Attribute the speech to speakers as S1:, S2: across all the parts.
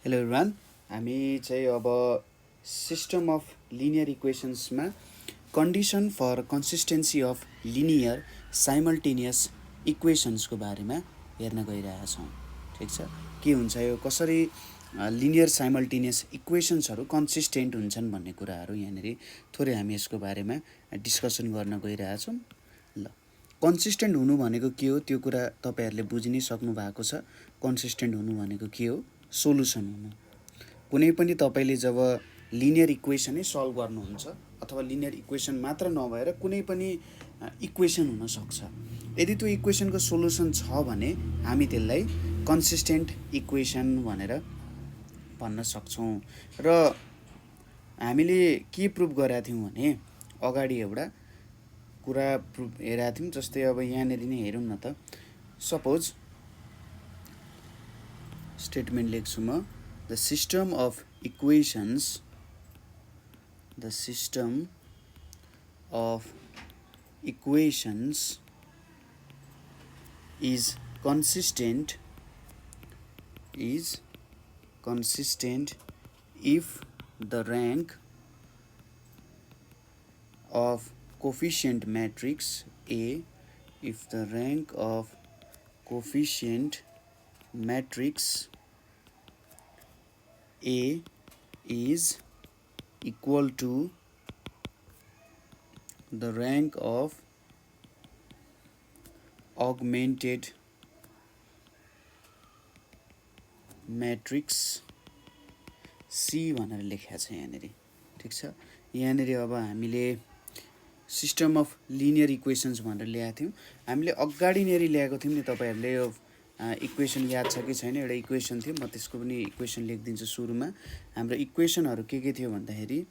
S1: Hello everyone, हामी चाहिँ अब सिस्टम अफ लिनियर इक्वेसन्समा condition for consistency of linear simultaneous इक्वेसन्सको बारेमा हेर्न गइरहेका छौँ। ठिक छ, के हुन्छ यो, कसरी लिनियर साइमल्टेनियस इक्वेसन्सहरू कन्सिस्टेन्ट हुन्छन् भन्ने कुराहरू यहाँनिर थोरै हामी यसको बारेमा डिस्कसन गर्न गइरहेका छौँ। ल, कन्सिस्टेन्ट हुनु भनेको के हो त्यो कुरा तपाईँहरूले बुझि नै सक्नु भएको छ। कन्सिस्टेन्ट हुनु भनेको के हो? सोलुसन हुनु। कुनै पनि तपाईँले जब लिनियर इक्वेसनै सल्भ गर्नुहुन्छ अथवा लिनियर इक्वेसन मात्र नभएर कुनै पनि इक्वेसन हुनसक्छ, यदि त्यो इक्वेसनको सोलुसन छ भने हामी त्यसलाई कन्सिस्टेन्ट इक्वेसन भनेर भन्न सक्छौँ। र हामीले के प्रुभ गरेका थियौँ भने अगाडि एउटा कुरा प्रुभ हेरेका थियौँ। जस्तै अब यहाँनिर नै हेरौँ न त। सपोज स्टेटमेन्ट लेख्छु म, the system of equations is consistent if the rank of coefficient matrix A is equal to the rank of augmented matrix C भनेर लेखेको छ यहाँनिर। ठिक छ, यहाँनिर अब हामीले सिस्टम अफ लिनियर इक्वेसन्स भनेर ल्याएको थियौँ। हामीले अगाडिनेरि ल्याएको थियौँ नि, तपाईँहरूले यो इक्वेसन याद छ कि छैन? एउटा इक्वेसन थियो, म त्यसको पनि इक्वेसन लेखिदिन्छु सुरुमा। हाम्रो इक्वेसनहरू के थियो भन्दाखेरि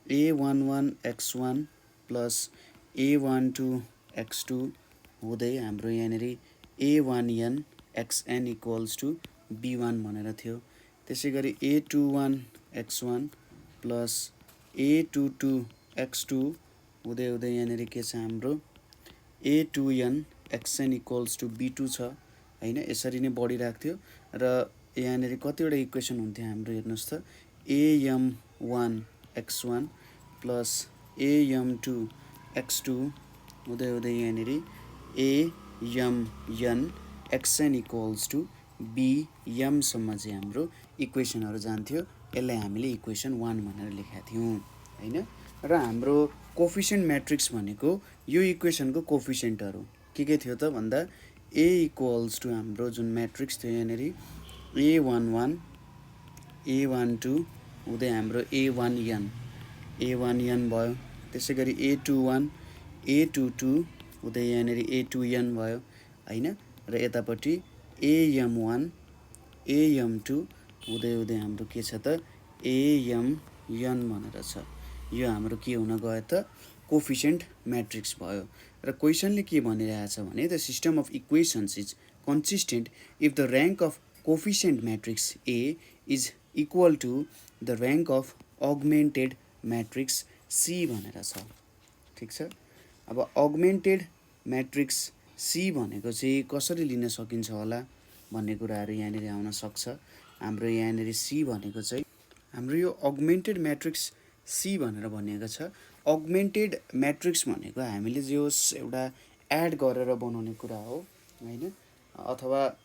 S1: a11 x1 plus a12 x2 हुँदै हाम्रो यहाँनिर a1n xn equals to b1 भनेर थियो। त्यसै गरी a21 x1 plus a22 x2 हुँदै हुँदै यहाँनिर के छ हाम्रो a2n xn equals to b2 छ हैन। यसरी नै बढिरहेको थियो र यहाँनिर कतिवटा इक्वेसन हुन्थ्यो हाम्रो, हेर्नुहोस् त, am1 x1 plus am2 x2 हुँदै हुँदै यहाँनिर amn xn इक्वल्स टु bmसम्म चाहिँ हाम्रो इक्वेसनहरू जान्थ्यो। यसलाई हामीले इक्वेसन 1 भनेर लेखेका थियौँ हैन। र हाम्रो कोफिसिएन्ट म्याट्रिक्स भनेको यो इक्वेसनको कोफिसिएन्टहरू के थियो त भन्दा a इक्वल्स टु हाम्रो जुन म्याट्रिक्स थियो यहाँनिर a11 a12 हुँदै हाम्रो a1n भयो। त्यसै गरी a21 a22 हुँदै यहाँनिर a2n भयो हैन। र यतापट्टि am1 am2 हुँदै हुँदै हाम्रो के छ त amn भनेर छ। यो हाम्रो के हुन गयो त कोफिसिएन्ट म्याट्रिक्स भयो। र क्वेसनले के भनिरहेछ भने the system of equations is consistent if the rank of coefficient matrix A is equal to the rank of augmented matrix C भनेर छ। ठिक छ, अब अगमेन्टेड म्याट्रिक्स सी भनेको चाहिँ कसरी लिन सकिन्छ होला भन्ने कुराहरू यहाँनिर आउन सक्छ। हाम्रो यहाँनिर सी भनेको चाहिँ हाम्रो यो अगमेन्टेड म्याट्रिक्स सी भनेर भनिएको छ। अगमेन्टेड म्याट्रिक्स भनेको हामीले जो एउटा एड गरेर बनाउने कुरा हो हैन, अथवा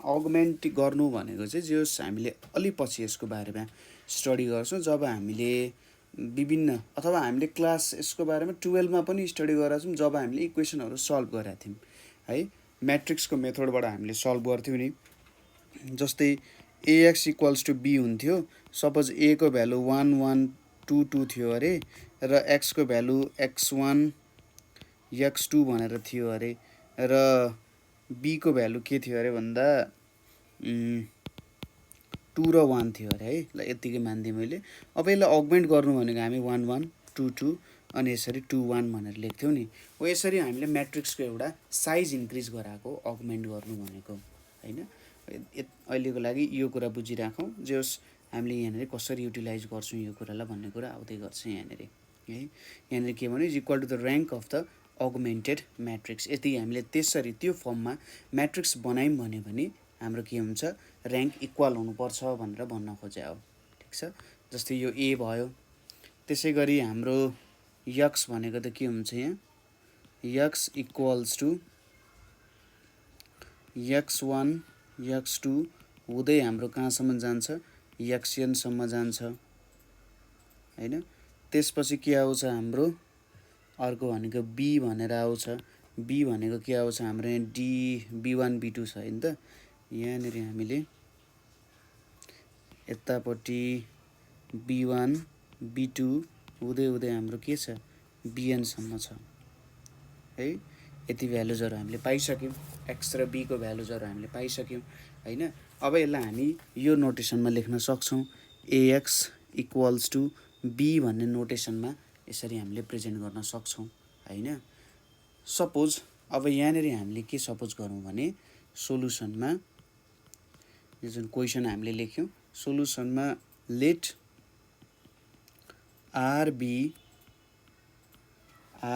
S1: अगमेन्ट गर्नु भनेको चाहिँ जो हामीले अलि पछि यसको बारेमा स्टडी गर्छौँ। जब हामीले विभिन्न अथवा हामीले क्लास यसको बारेमा 12 मा पनि स्टडी गरेका छौँ, जब हामीले इक्वेसनहरू सल्भ गरेका थियौँ है, म्याट्रिक्सको मेथडबाट हामीले सल्भ गर्थ्यौँ नि। जस्तै ax इक्वल्स टु b हुन्थ्यो। सपोज a को भ्यालु 1 1 2 2 थियो अरे र x को भ्यालु x1 x2 भनेर थियो अरे र b को भ्यालु के थियो अरे भन्दा 2 र 1 थियो अरे है। ल, यतिकै मान्दिएँ मैले। अब यसलाई अगमेन्ट गर्नु भनेको हामी 1 1 2 2 अनि यसरी 2 1 भनेर लेख्थ्यौँ नि। हो, यसरी हामीले म्याट्रिक्सको एउटा साइज इन्क्रिज गराएको अगमेन्ट गर्नु भनेको हैन। अहिलेको लागि यो कुरा बुझिराखौँ, जे होस् हामीले यहाँनिर कसरी युटिलाइज गर्छौँ यो कुरालाई भन्ने कुरा आउँदै गर्छ यहाँनिर है। यहाँनिर के भन्यो, is equal to the rank of the augmented matrix. यदि हामीले त्यसरी त्यो फर्ममा म्याट्रिक्स बनायौँ भने हाम्रो के हुन्छ र्याङ्क इक्वल हुनुपर्छ भनेर भन्न खोजे हो ठिक छ जस्तै यो ए भयो त्यसै गरी हाम्रो यक्स भनेको त के हुन्छ यहाँ x equals to x1 x2 हुँदै हाम्रो कहाँसम्म जान्छ xn सम्म जान्छ हैन त्यसपछि के आउँछ हाम्रो अर्को भनेको b भनेर आउँछ b भनेको के आउँछ हाम्रो यहाँ d b1 b2 छ हैन त यहाँनेरि हामीले यतापट्टि b1 b2 हुँदै हुँदै हाम्रो के छ bn सम्म छ है यति भ्यालुजहरु हामीले पाइसक्यौं x र b को भ्यालुजहरु हामीले पाइसक्यौं हैन अब यसलाई हामी यो नोटेसनमा लेख्न सक्छौं ax इक्वल्स टु b भन्ने नोटेसनमा यसरी हामीले प्रेजेन्ट गर्न सक्छौं हैन सपोज अब यहाँनेरि हामीले के सपोज गरौँ भने सोलुसनमा यो जुन क्वेशन हामीले लेख्यौं सोलुसनमा लेट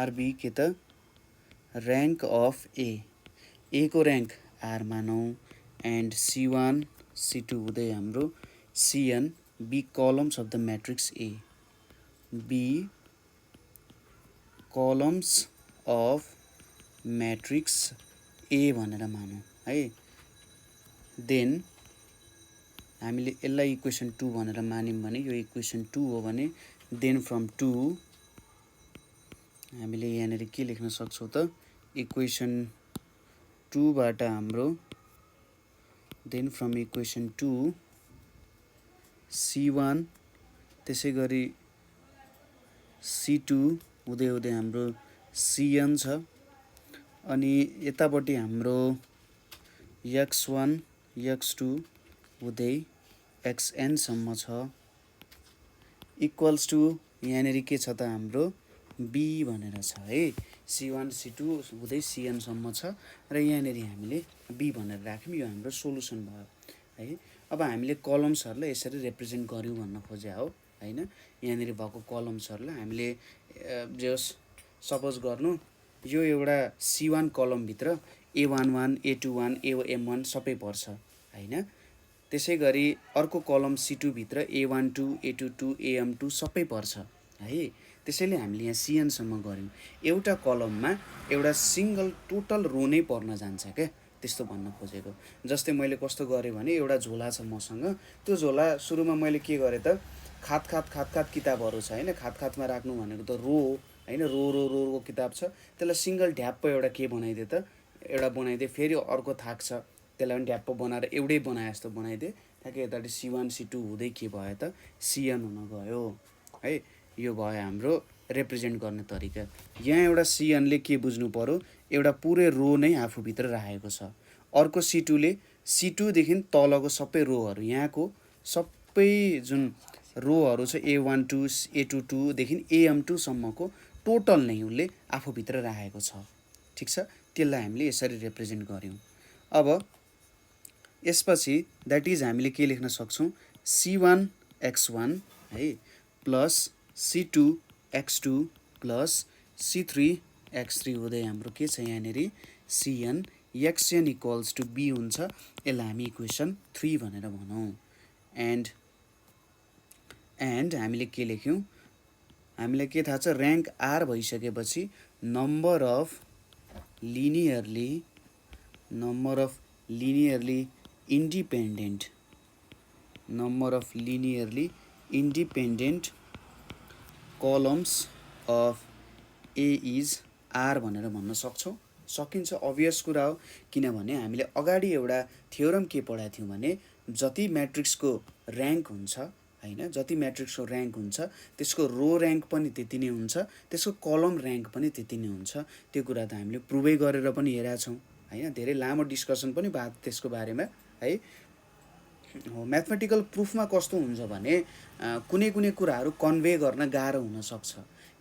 S1: rb के त rank of a को rank r मानौ and c1 c2 हुँदै हाम्रो cn b columns of the matrix a b columns of matrix a भनेर मानौ है देन हामीले यसलाई इक्वेसन 2 भनेर मान्यौं भने यो इक्वेसन 2 हो भने देन फ्रम 2 हामीले यहाँनेर के लेख्न सक्छौं त इक्वेसन 2 बाट हाम्रो देन फ्रम इक्वेसन 2 c1 त्यसै गरी c2 हुँदै हुँदै हाम्रो cn छ अनि यतापट्टि हाम्रो x1 x2 हुँदै xn सम्म छ इक्वल्स टु यहाँनेर के छ त हाम्रो b भनेर छ है c1 c2 हुँदै cn सम्म छ र यहाँनेर हामीले b भनेर राख्यौं यो हाम्रो सोलुसन भयो है अब हामीले कलम्सहरुलाई यसरी रिप्रेजेन्ट गर्यौं भन्न खोजे हो हैन यहाँनेर भएको कलम्सहरुलाई हामीले जस सपोज गर्नु यो एउटा c1 कलम भित्र a11 a21 am1 सबै पर्छ हैन त्यसै गरी अर्को कलम c2 भित्र a12 a22 am2 सबै पर्छ है त्यसैले हामीले यहाँ cn सम्म गर्यौं एउटा कलममा एउटा सिंगल टोटल रो नै पर्न जान्छ के त्यस्तो भन्न खोजेको जस्तै मैले कस्तो गरे भने एउटा झोला छ मसँग त्यो झोला सुरुमा मैले के गरे त खात किताबहरु छ हैन खातमा राख्नु भनेको त रो हो हैन रो किताब छ त्यसलाई सिंगल ढ्याप्प एउटा के बनाइदे त एउटा बनाइदे फेरि अर्को थाक छ त्यसलाई पनि ढ्याप्प बनाएर एउटै बनाए जस्तो बनाइदे ठ्याक्कै यतापट्टि c1 c2 हुँदै के भयो त cn हुन गयो है यो भयो हाम्रो रिप्रेजेन्ट गर्ने तरिका यहाँ एउटा cn ले के बुझ्नु पर्यो एउटा पुरै रो नै आफू भित्र राखेको छ अर्को c2 ले c2 देखि तलको सबै रोहरु यहाँको सबै जुन रोहरु छ a12 a22 देखि am2 सम्मको टोटल नै उले आफू भित्र राखेको छ ठीक छ त्यसलाई हामीले यसरी रिप्रेजेन्ट गर्यौं अब यसपछि दैट इज हामीले के लेख्न सक्छौं c1 x1 है plus c2 x2 plus c3 x3 हुँदै हाम्रो के छ यहाँनेरि cn xn equals to b हुन्छ यसलाई हामी इक्वेसन 3 भनेर भनौं एन्ड हामीले के लेख्यौं हामीलाई के थाहा छ र्याङ्क r भइसकेपछि number of linearly independent columns of a is r भनेर भन्न सक्छौं सकिन्छ अभियस कुरा हो किनभने हामीले अगाडि एउटा थ्योरम के पढाएको थियौं भने जति म्याट्रिक्सको र्याङ्क हुन्छ हैन जति म्याट्रिक्सको र्याङ्क हुन्छ त्यसको रो र्याङ्क पनि त्यति नै हुन्छ त्यसको कलम र्याङ्क पनि त्यति नै हुन्छ त्यो कुरा त हामीले प्रुभै गरेर पनि हेरेका छौं हैन धेरै लामो डिस्कसन पनि भयो त्यसको बारेमा है म्याथमेटिकल प्रुफमा कस्तो हुन्छ भने कुनै कुराहरु कन्भे गर्न गाह्रो हुन सक्छ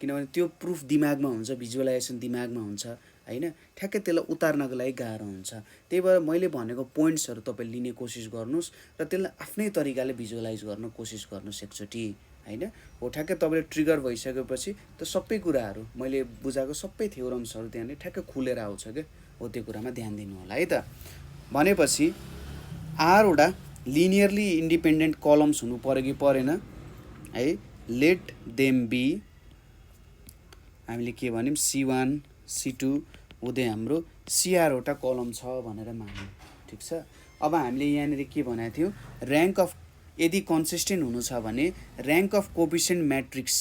S1: किनभने त्यो प्रुफ दिमागमा हुन्छ भिजुअलाइजेसन दिमागमा हुन्छ हैन ठ्याक्कै त्यसलाई उतार्नको लागि गाह्रो हुन्छ त्यही भएर मैले भनेको पोइन्ट्सहरु तपाईले लिने कोसिस गर्नुस् र त्यसलाई आफ्नै तरिकाले भिजुअलाइज गर्न कोसिस गर्नुस् एकचोटी हैन हो ठ्याक्कै तपाईले ट्रिगर भइसकेपछि त सबै कुराहरु मैले बुझाएको सबै थ्योरम्सहरु त्यहाँले ठ्याक्कै खुलेर आउँछ के हो त्यो कुरामा ध्यान दिनु होला है त भनेपछि आर वटा लिनियरली इन्डिपेन्डेन्ट कलम्स हुनु पर्यो कि परेन है। लेट देम बी हामीले के भन्यौँ C1 C2 हुँदै हाम्रो CR वटा कलम छ भनेर मान्यौँ। ठिक छ। अब हामीले यहाँनिर के भनेको थियो, ऱ्याङ्क अफ यदि कन्सिस्टेन्ट हुनु छ भने ऱ्याङ्क अफ कोफिसिएन्ट म्याट्रिक्स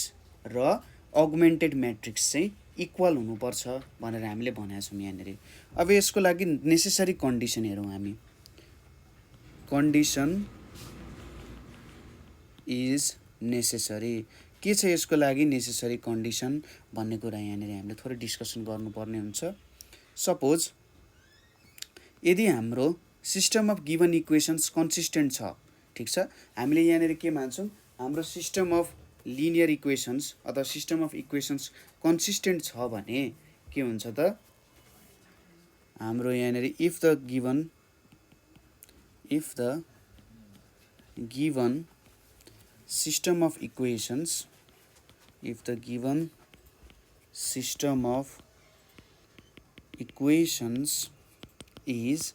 S1: र अगमेन्टेड म्याट्रिक्स चाहिँ इक्वल हुनुपर्छ भनेर हामीले भनेका छौँ यहाँनिर। अब यसको लागि नेसेसरी कन्डिसन हेरौँ हामी। कन्डिसन इज नेसेसरी, के छ यसको लागि नेसेसरी कन्डिसन भन्ने कुरा यहाँनिर हामीले थोरै डिस्कसन गर्नुपर्ने हुन्छ। सपोज यदि हाम्रो system of given equations consistent छ, ठिक छ, हामीले यहाँनिर के मान्छौँ, हाम्रो सिस्टम अफ लिनियर इक्वेसन्स अथवा सिस्टम अफ इक्वेसन्स कन्सिस्टेन्ट छ भने के हुन्छ त, हाम्रो यहाँनिर if the given system of equations, if the given system of equations is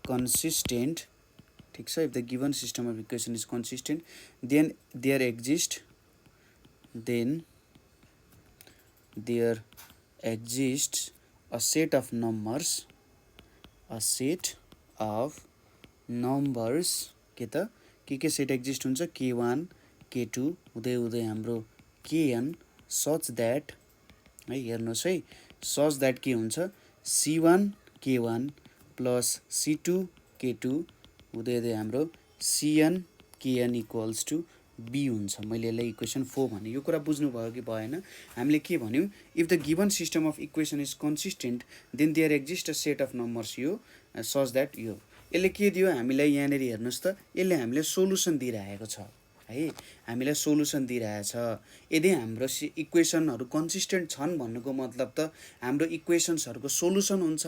S1: consistent, ठीक छ, if the given system of equation is consistent, then there exists a set of numbers, के त के सेट एक्जिस्ट हुन्छ, K1 K2 हुँदै हुँदै हाम्रो Kn such that है, हेर्नुहोस् है, सच द्याट के हुन्छ C1 K1 plus C2 K2 हुँदै हुँदै हाम्रो Cn Kn equals to B हुन्छ। मैले यसलाई इक्वेसन 4 भने, यो कुरा बुझ्नुभयो कि भएन। हामीले के भन्यौँ, if the given system of equation is consistent then there exist a set of numbers, यो सच द्याट यो यसले के दियो हामीलाई, यहाँनिर हेर्नुहोस् त, यसले हामीलाई सोलुसन दिइरहेको छ है, हामीलाई सोलुसन दिइरहेछ। यदि हाम्रो इक्वेसनहरू कन्सिस्टेन्ट छन् भन्नुको मतलब त हाम्रो इक्वेसन्सहरूको सोलुसन हुन्छ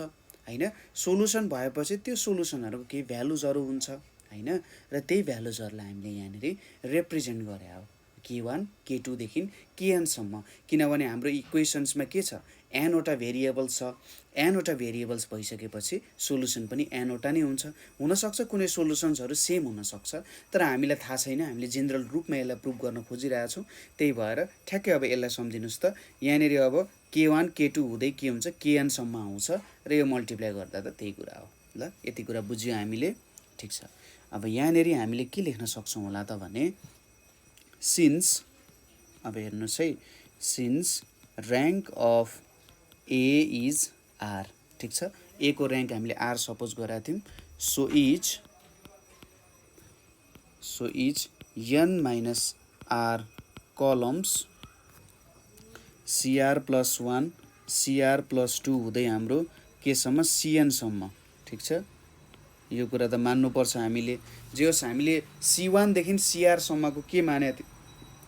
S1: हैन। सोलुसन भएपछि त्यो सोलुसनहरूको केही भ्यालुजहरू हुन्छ हैन, र त्यही भ्यालुजहरूलाई हामीले यहाँनिर रिप्रेजेन्ट गरे हो K1 K2 देखि Kn सम्म, किनभने हाम्रो इक्वेसन्समा के छ, n वटा भेरिएबल्स छ, n वटा भेरिएबल्स भइसकेपछि सोलुसन पनि n वटा नै हुन्छ। हुनसक्छ कुनै सोलुसन्सहरू सेम हुनसक्छ, तर हामीलाई थाहा छैन, हामीले जेनरल रूपमा यसलाई प्रुभ गर्न खोजिरहेछौँ। त्यही भएर ठ्याक्कै अब यसलाई सम्झिनुहोस् त, यहाँनिर अब K1 K2 हुँदै के हुन्छ, Kn सम्म आउँछ र यो मल्टिप्लाई गर्दा त त्यही कुरा हो। ल, यति कुरा बुझ्यो हामीले, ठिक छ। अब यहाँनिर हामीले के लेख्न सक्छौँ होला त भने, सिन्स, अब हेर्नुहोस् है, since rank of A is r, ठिक छ, ए को ऱ्याङ्क हामीले आर सपोज गरेका थियौँ, so is n minus are columns CR plus 1 CR plus 2 हुँदै हाम्रो केसम्म Cn सम्म, ठिक छ। यो कुरा त मान्नुपर्छ हामीले, जे होस् हामीले C1 देखि CR सम्मको के मानेको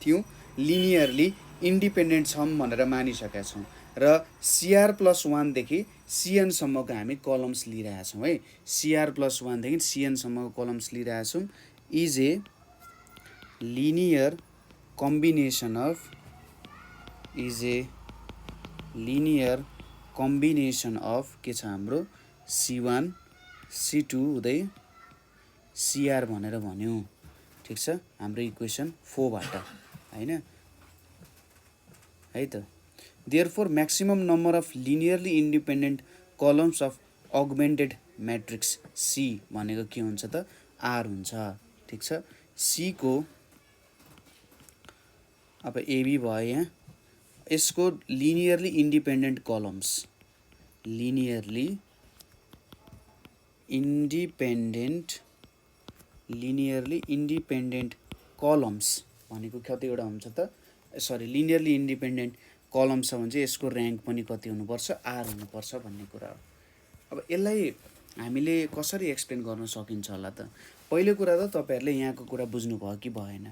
S1: थियौँ, लिनियरली इन्डिपेन्डेन्ट छौँ भनेर मानिसकेका छौँ, र CR प्लस 1 देखि Cn सम्मको हामी कलम्स लिइरहेछौँ है। CR प्लस 1 देखि Cn सम्मको कलम्स लिइरहेछौँ, is a linear combination of के छ हाम्रो C1 C2 हुँदै CR भनेर भन्यौँ, ठिक छ, हाम्रो इक्वेसन 4 बाट हैन है त। Therefore maximum number of linearly independent columns of augmented matrix C भनेको के हुन्छ त, R हुन्छ, ठिक छ। C को अब AB भयो यहाँ, यसको लिनियरली इन्डिपेन्डेन्ट कलम्स भनेको कतिवटा हुन्छ त, सरी, लिनियरली इन्डिपेन्डेन्ट कलम छ भने चाहिँ यसको ऱ्याङ्क पनि कति हुनुपर्छ, आर हुनुपर्छ भन्ने कुरा हो। अब यसलाई हामीले कसरी एक्सप्लेन गर्न सकिन्छ होला त, पहिलो कुरा त तपाईँहरूले यहाँको कुरा बुझ्नुभयो कि भएन,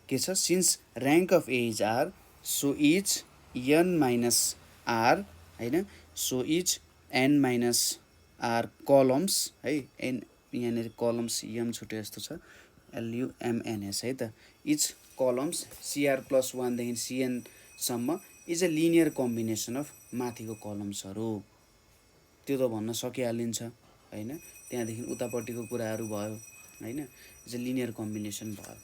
S1: के छ, since rank of A is R, so is n minus R हैन, so is n minus are columns है, एन यहाँनिर कलम्स यम छुटे जस्तो छ, LUMNS है त, इज कलम्स CR प्लस 1 देखि Cn सम्म is a linear combination of माथिको कलम्सहरू, त्यो त भन्न सकिहालिन्छ हैन। त्यहाँदेखि उतापट्टिको कुराहरू भयो हैन, चाहिँ लिनियर कम्बिनेसन भयो।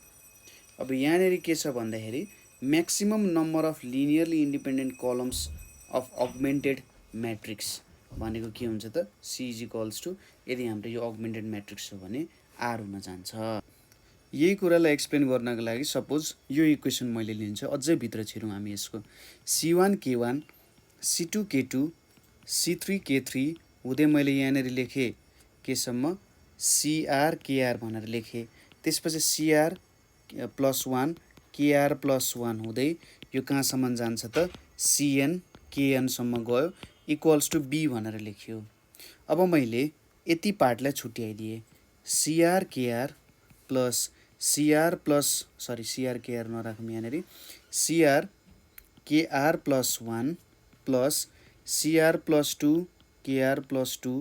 S1: अब यहाँनेरि के छ भन्दाखेरि maximum number of linearly independent columns of augmented matrix भनेको के हुन्छ त सी इज इक्वल्स टु, यदि हाम्रो यो अगमेन्टेड म्याट्रिक्स हो भने आर हुन जान्छ। यही कुरालाई एक्सप्लेन गर्नको लागि सपोज यो इक्वेसन मैले लिन्छु, अझै भित्र छिरौँ हामी यसको। C1 K1 C2 K2 C3 K3 हुँदै मैले यहाँनिर लेखेँ केसम्म CR KR भनेर लेखेँ। त्यसपछि CR +1 KR +1 हुँदै यो कहाँसम्म जान्छ त CN KN सम्म गयो इक्वल्स टु B भनेर लेख्यो। अब मैले यति पार्टलाई छुट्याइदिएँ, CR KR plus CR plus CR KR नराखौँ यहाँनिर, CR KR +1 plus CR +2 KR +2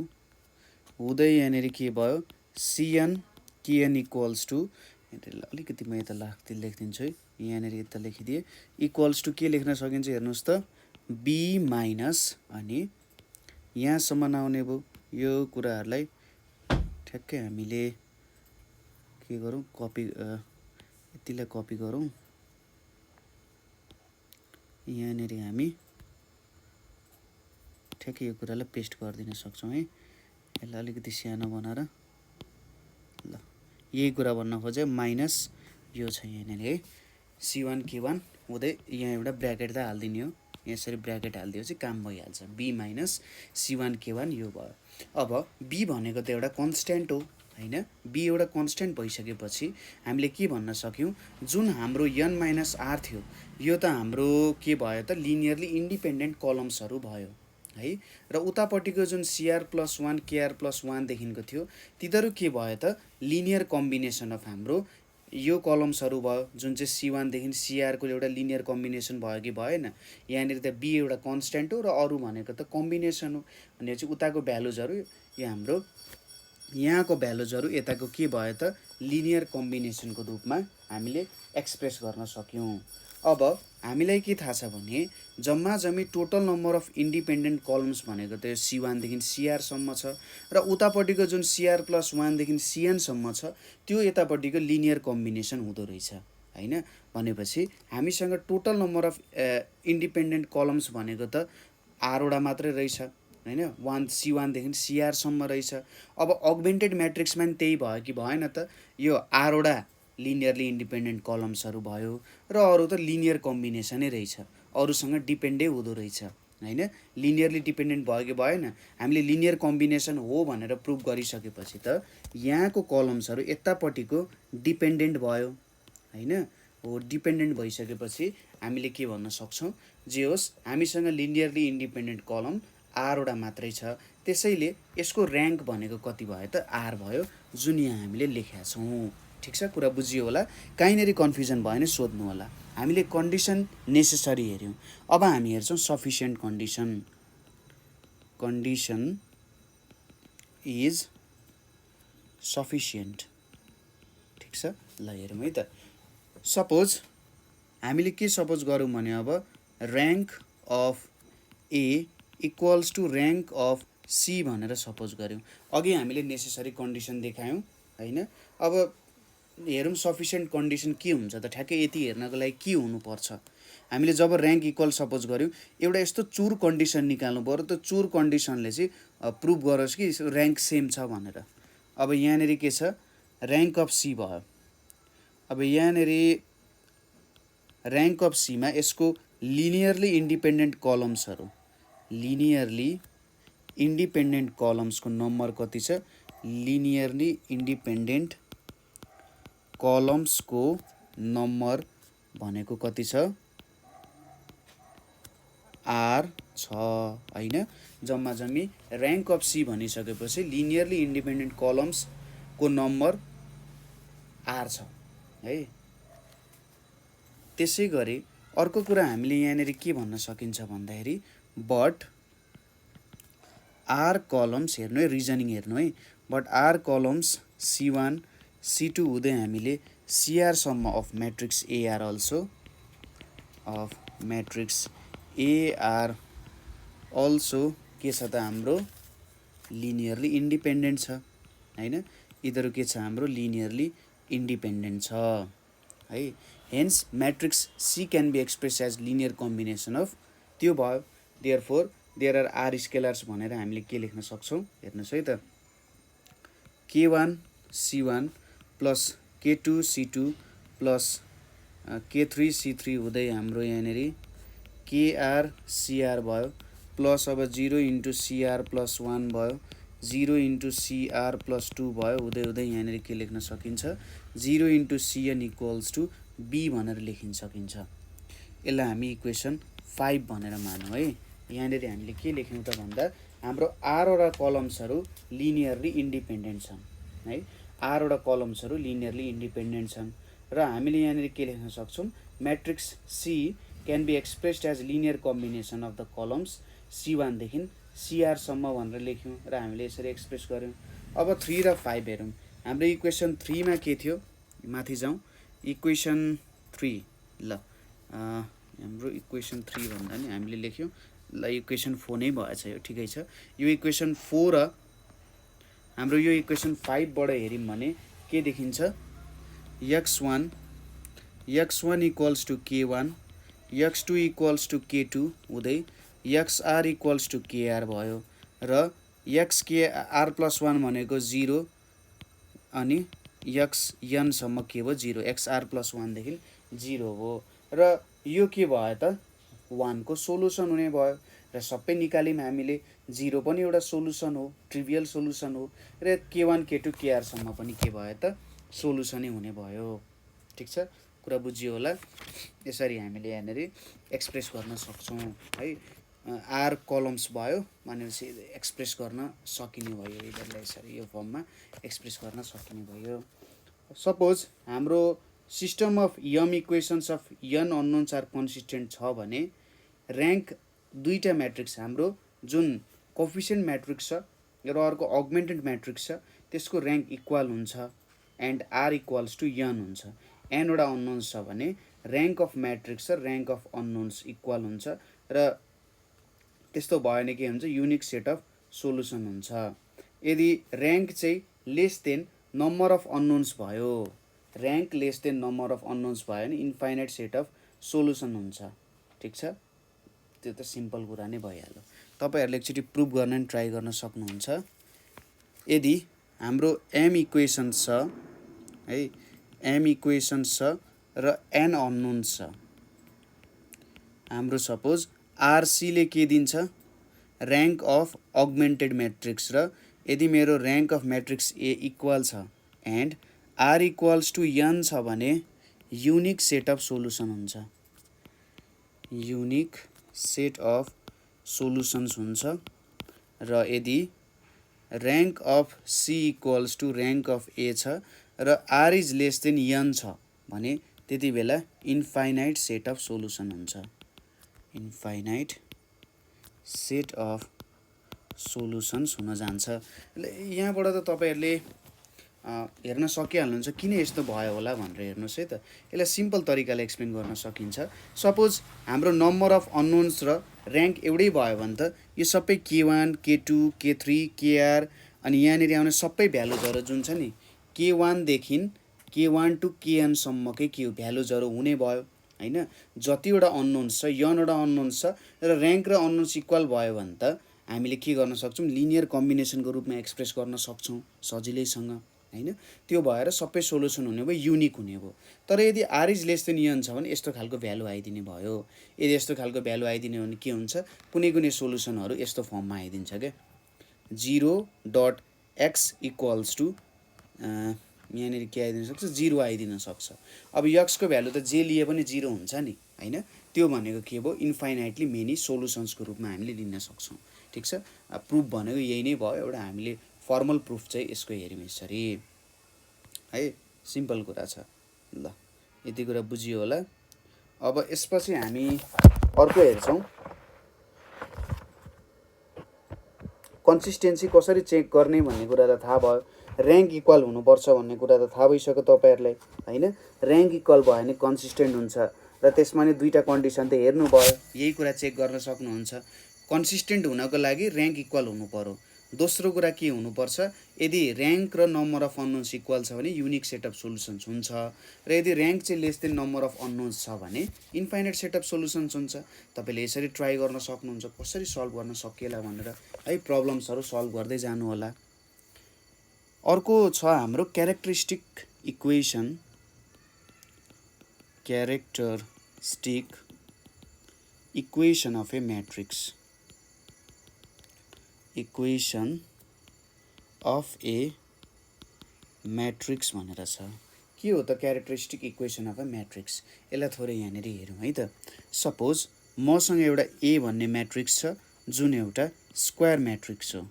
S1: हुँदै यहाँनिर के भयो CN KN इक्वल्स टु, अलिकति म यता लेखिदिन्छु है, यहाँनिर यता लेखिदिएँ इक्वल्स टु के लेख्न सकिन्छ हेर्नुहोस् त B माइनस, अनि यहाँसम्म नआउने भयो यो कुराहरूलाई ठ्याक्कै हामीले के गरौँ कपी, यतिलाई कपी गरौँ, यहाँनिर हामी ठ्याक्कै यो कुरालाई पेस्ट गरिदिन सक्छौँ है। यसलाई अलिकति सानो बनाएर ल यही कुरा भन्न खोजेँ, माइनस यो छ यहाँनिर है C1 K1 हुँदै यहाँ एउटा ब्र्याकेट त हालिदिने हो, यसरी ब्र्याकेट हालिदियो चाहिँ काम भइहाल्छ, B माइनस C1 K1 यो भयो। अब B भनेको त एउटा कन्स्ट्यान्ट हो हैन, B एउटा कन्स्ट्यान्ट भइसकेपछि हामीले के भन्न सक्यौँ, जुन हाम्रो n माइनस r थियो यो त हाम्रो के भयो त लिनियरली इन्डिपेन्डेन्ट कलम्सहरू भयो है, र उतापट्टिको जुन CR +1 KR +1 देखिको थियो तिनीहरू के भयो त लिनियर कम्बिनेसन अफ हाम्रो यो कलम्सहरू भयो, जुन चाहिँ C1 देखि CR को एउटा लिनियर कम्बिनेसन भयो कि भएन। यहाँनिर त B एउटा कन्स्ट्यान्ट हो र अरू भनेको त कम्बिनेसन हो, भने चाहिँ उताको भ्यालुजहरू यो हाम्रो यहाँको भ्यालुजहरू यताको के भयो त लिनियर कम्बिनेसनको रूपमा हामीले एक्सप्रेस गर्न सक्यौँ। अब हामीलाई के थाहा छ भने जम्मा जम्मी total number of independent columns भनेको त C1 देखि CR सम्म छ, र उतापट्टिको जुन CR +1 देखि CN सम्म छ त्यो यतापट्टिको लिनियर कम्बिनेसन हुँदो रहेछ हैन। भनेपछि हामीसँग total number of independent columns भनेको त R वटा मात्रै रहेछ हैन, C1 देखि CR सम्म रहेछ। अब अगमेन्टेड म्याट्रिक्समा नि त्यही भयो कि भएन त, यो R वटा लिनियरली इन्डिपेन्डेन्ट कलम्सहरू भयो र अरू त लिनियर कम्बिनेसनै रहेछ, अरूसँग डिपेन्डै हुँदो रहेछ हैन। लिनियरली डिपेन्डेन्ट भयो कि भएन, हामीले लिनियर कम्बिनेसन हो भनेर प्रुभ गरिसकेपछि त यहाँको कलम्सहरू यतापट्टिको डिपेन्डेन्ट भयो हैन। हो डिपेन्डेन्ट भइसकेपछि हामीले के भन्न सक्छौँ, जे होस् हामीसँग लिनियरली इन्डिपेन्डेन्ट कलम R वटा मात्रै छ, त्यसैले यसको र्याङ्क भनेको कति भयो त R भयो, जुन यहाँ हामीले लेखेका छौँ। ठिक छ, कुरा बुझियो होला, कहीँनिर कन्फ्युजन भयो भने सोध्नु होला। हामीले कन्डिसन नेसेसरी हेऱ्यौँ, अब हामी हेर्छौँ sufficient condition. Condition is sufficient, ठिक छ, ल हेरौँ है त। सपोज हामीले के सपोज गरौँ भने अब rank of A equals to rank of C भनेर सपोज गऱ्यौँ। अघि हामीले नेसेसरी कन्डिसन देखायौँ हैन। अब हेरौँ सफिसियन्ट कन्डिसन के हुन्छ त, ठ्याक्कै यति हेर्नको लागि के हुनुपर्छ। हामीले जब र्याङ्क इक्वल सपोज गऱ्यौँ एउटा यस्तो चुर कन्डिसन निकाल्नु पऱ्यो, त चुर कन्डिसनले चाहिँ प्रुभ गरोस् कि र्याङ्क सेम छ भनेर। अब यहाँनिर के छ र्याङ्क अफ C भयो। अब यहाँनिर र्याङ्क अफ C मा यसको लिनियरली इन्डिपेन्डेन्ट कलम्सहरू, लिनियरली इन्डिपेन्डेन्ट कलम्सको नम्बर कति छ, लिनियरली इन्डिपेन्डेन्ट कलम्सको नम्बर भनेको कति छ R छ हैन। जम्मा जम्मी र्याङ्क अफ C भनिसकेपछि लिनियरली इन्डिपेन्डेन्ट कलम्सको नम्बर R छ है। त्यसै गरी अर्को कुरा हामीले यहाँनिर के भन्न सकिन्छ भन्दाखेरि बट R कलम्स हेर्नु है, रिजनिङ हेर्नु है, but R columns C1 C2 हुँदै हामीले CR सम्म of matrix A are also of matrix A are also के छ त हाम्रो लिनियरली इन्डिपेन्डेन्ट छ हैन यिनीहरू के छ हाम्रो लिनियरली इन्डिपेन्डेन्ट छ है hence matrix C can be express as linear combination of त्यो भयो therefore there are r scalars भनेर हामीले के लेख्न सक्छौँ हेर्नुहोस् है त K1 C1 plus K2 C2 plus K3 C3 हुँदै हाम्रो यहाँनिर KR CR भयो प्लस अब 0 इन्टु CR प्लस 1 भयो 0 इन्टु CR प्लस 2 भयो हुँदै हुँदै यहाँनिर के लेख्न सकिन्छ 0 into CN equals to B भनेर लेखिन सकिन्छ यसलाई हामी इक्वेसन 5 भनेर मानौँ है यहाँनिर हामीले के लेख्यौँ त भन्दा हाम्रो R वटा कलम्सहरू लिनियरली इन्डिपेन्डेन्ट छन् है R वटा कलम्सहरू लिनियरली इन्डिपेन्डेन्ट छन् र हामीले यहाँनिर के लेख्न सक्छौँ matrix C can be expressed as linear combination of the columns C1 देखि CR सम्म भनेर लेख्यौँ र हामीले यसरी एक्सप्रेस गर्यौँ अब 3 र 5 हेरौँ हाम्रो इक्वेसन 3 मा के थियो माथि जाउँ इक्वेसन 3 ल हाम्रो इक्वेसन 3 भन्दा नि हामीले लेख्यौँ ल इक्वेसन 4 नै भएछ यो ठिकै छ यो इक्वेसन 4 र हाम्रो यो इक्वेसन 5 बाट हेर्यौं भने के देखिन्छ x1 equals to k1 x2 equals to k2 हुँदै xr इक्वल्स टु kr भयो र xkr प्लस 1 भनेको 0 अनि xn सम्म के भयो 0 xr प्लस 1 देखि 0 हो र यो के भयो त 1 को सोलुसन हुने भयो र सबै निकाल्यौं हामीले 0 पनि एउटा सोलुसन हो ट्रिभियल सोलुसन हो र k1 k2 kr सम्म पनि के भयो त सोलुसनै हुने भयो ठीक छ कुरा बुझियो होला यसरी हामीले यहाँनेरि एक्सप्रेस गर्न सक्छौं है आर कलम्स भयो भनेपछि एक्सप्रेस गर्न सकिने भयो यिनीहरुलाई यसरी यो फर्ममा एक्सप्रेस गर्न सकिने भयो सपोज हाम्रो system of m equations of n unknowns are consistent छ भने र्याङ्क दुईटा म्याट्रिक्स हाम्रो जुन कोएफिसिएन्ट म्याट्रिक्स छ र अर्को अगमेन्टेड म्याट्रिक्स छ त्यसको र्याङ्क इक्वल हुन्छ and r equals to n हुन्छ n वटा अननोन्स छ भने र्याङ्क अफ म्याट्रिक्स र र्याङ्क अफ अननोन्स इक्वल हुन्छ र त्यस्तो भयो भने के हुन्छ युनिक सेट अफ सोलुसन हुन्छ यदि र्याङ्क चाहिँ less than number of unknowns भयो rank less than number of unknowns भयो भने इन्फाइनाइट सेट अफ सोलुसन हुन्छ ठीक छ त्यो त सिम्पल कुरा नै भइहाल्यो तपाईहरुले एकचोटी प्रुभ गर्न नि ट्राई गर्न सक्नुहुन्छ यदि हाम्रो m इक्वेशन्स छ है m इक्वेशन्स छ र n अननोन्स छ हाम्रो सपोज rc ले के दिन्छ र्याङ्क अफ अगमेन्टेड म्याट्रिक्स र यदि मेरो rank of matrix a equal छ and r equals to n छ भने युनिक सेट अफ सोलुसन हुन्छ युनिक सेट अफ सोलुसन्स हुन्छ र यदि rank of c equals to rank of a छ र r is less than n छ भने त्यति बेला इन्फाइनाइट सेट अफ सोलुसन हुन्छ इन्फाइनाइट सेट अफ सोलुसन्स हुन जान्छ यहाँबाट त तपाईहरुले हेर्न सकिहाल्नुहुन्छ किन यस्तो भयो होला भनेर हेर्नुस् है त यसलाई सिम्पल तरिकाले एक्सप्लेन गर्न सकिन्छ सपोज हाम्रो नम्बर अफ अननोन्स र र्याङ्क एउटै भयो भने त यो सबै k1 k2 k3 kr अनि यहाँनिर आउने सबै भ्यालुजहरु जुन छ नि k1 देखि k1 टु kn सम्मकै के भ्यालुजहरु हुने भयो हैन जतिवटा अननोन्स छ n वटा अननोन्स छ र र्याङ्क र अननोन्स इक्वल भयो भने त हामीले के गर्न सक्छौं लिनियर कम्बिनेसनको रूपमा एक्सप्रेस गर्न सक्छौं सजिलैसँग हैन त्यो भएर सबै सोलुसन हुने भयो युनिक हुने भयो तर यदि r is less than n छ भने यस्तो खालको भ्यालु आइदिने भयो यदि यस्तो खालको भ्यालु आइदिने हो भने के हुन्छ कुनै कुनै सोलुसनहरु यस्तो फर्ममा आइदिन्छ के 0.x इक्वल्स टु यहाँनिर के आइदिन सक्छ 0 आइदिन सक्छ अब x को भ्यालु त जे लिए पनि 0 हुन्छ नि हैन त्यो भनेको के भयो इन्फाइनाइटली मेनी सोलुसन्सको रूपमा हामीले लिन सक्छौं ठीक छ प्रुफ भनेको यही नै भयो एउटा हामीले फर्मल प्रुफ चाहिँ यसको हेर्यौं यसरी है सिम्पल कुरा छ ल यति कुरा बुझियो होला अब यसपछि हामी अर्को हेर्छौं कन्सिस्टेन्सी कसरी चेक गर्ने भन्ने कुरा त थाहा भयो र्याङ्क इक्वल हुनुपर्छ भन्ने कुरा त थाहा भइसक्यो तपाईहरुलाई हैन र्याङ्क इक्वल भयो भने कन्सिस्टेन्ट हुन्छ र त्यसमा नि दुईटा कन्डिसन त हेर्नु भयो यही कुरा चेक गर्न सक्नुहुन्छ कन्सिस्टेन्ट हुनको लागि र्याङ्क इक्वल हुनु पर्यो दोस्रो कुरा के हुनुपर्छ, यदि र्याङ्क र नम्बर अफ अननोन्स इक्वल छ भने युनिक सेट अफ सोल्युसन्स हुन्छ, र यदि र्याङ्क चाहिँ less than number of unknowns छ भने इन्फाइनाइट सेट अफ सोल्युसन्स हुन्छ। तपाईँले यसरी ट्राई गर्न सक्नुहुन्छ कसरी सल्भ गर्न सकिएला भनेर है, प्रब्लम्सहरू सल्भ गर्दै जानु होला। अर्को छ हाम्रो characteristic equation, characteristic equation of A matrix, equation of A matrix भनेर छ। के हो त characteristic equation of A matrix, यसलाई थोरै यहाँनिर हेरौँ है त। सपोज मसँग एउटा ए भन्ने म्याट्रिक्स छ जुन एउटा स्क्वायर म्याट्रिक्स हो,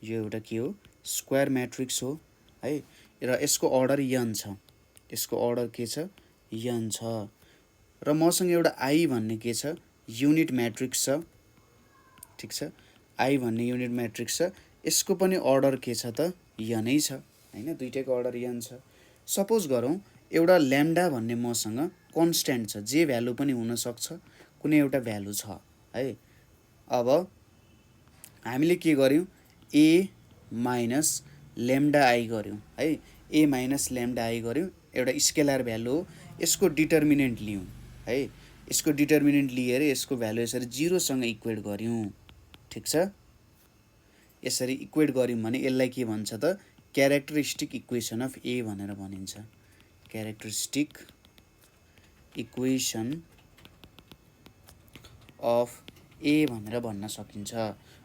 S1: यो एउटा के हो, स्क्वायर म्याट्रिक्स हो है, र यसको अर्डर n छ, यसको अर्डर के छ, n छ, र मसँग एउटा आई भन्ने के छ, युनिट म्याट्रिक्स छ, ठिक छ, आई भन्ने युनिट म्याट्रिक्स छ, यसको पनि अर्डर के छ त, n नै छ हैन, दुईटैको अर्डर n छ। सपोज गरौँ एउटा ल्याम्डा भन्ने मसँग कन्स्ट्यान्ट छ, जे भ्यालु पनि हुनसक्छ, कुनै एउटा भ्यालु छ है। अब हामीले के गर्यौँ, ए माइनस ल्याम्डा आई गऱ्यौँ है, ए माइनस ल्याम्डा आई गऱ्यौँ, एउटा स्केलर भ्यालु हो, यसको डिटर्मिनेन्ट लियौँ है, यसको डिटर्मिनेन्ट लिएर यसको भ्यालु यसरी 0 सँग इक्वेट गऱ्यौँ, ठिक छ। यसरी इक्वेट गऱ्यौँ भने यसलाई के भन्छ त, क्यारेक्टरिस्टिक इक्वेसन अफ ए भनेर भनिन्छ, क्यारेक्टरिस्टिक इक्वेसन अफ ए भनेर भन्न सकिन्छ।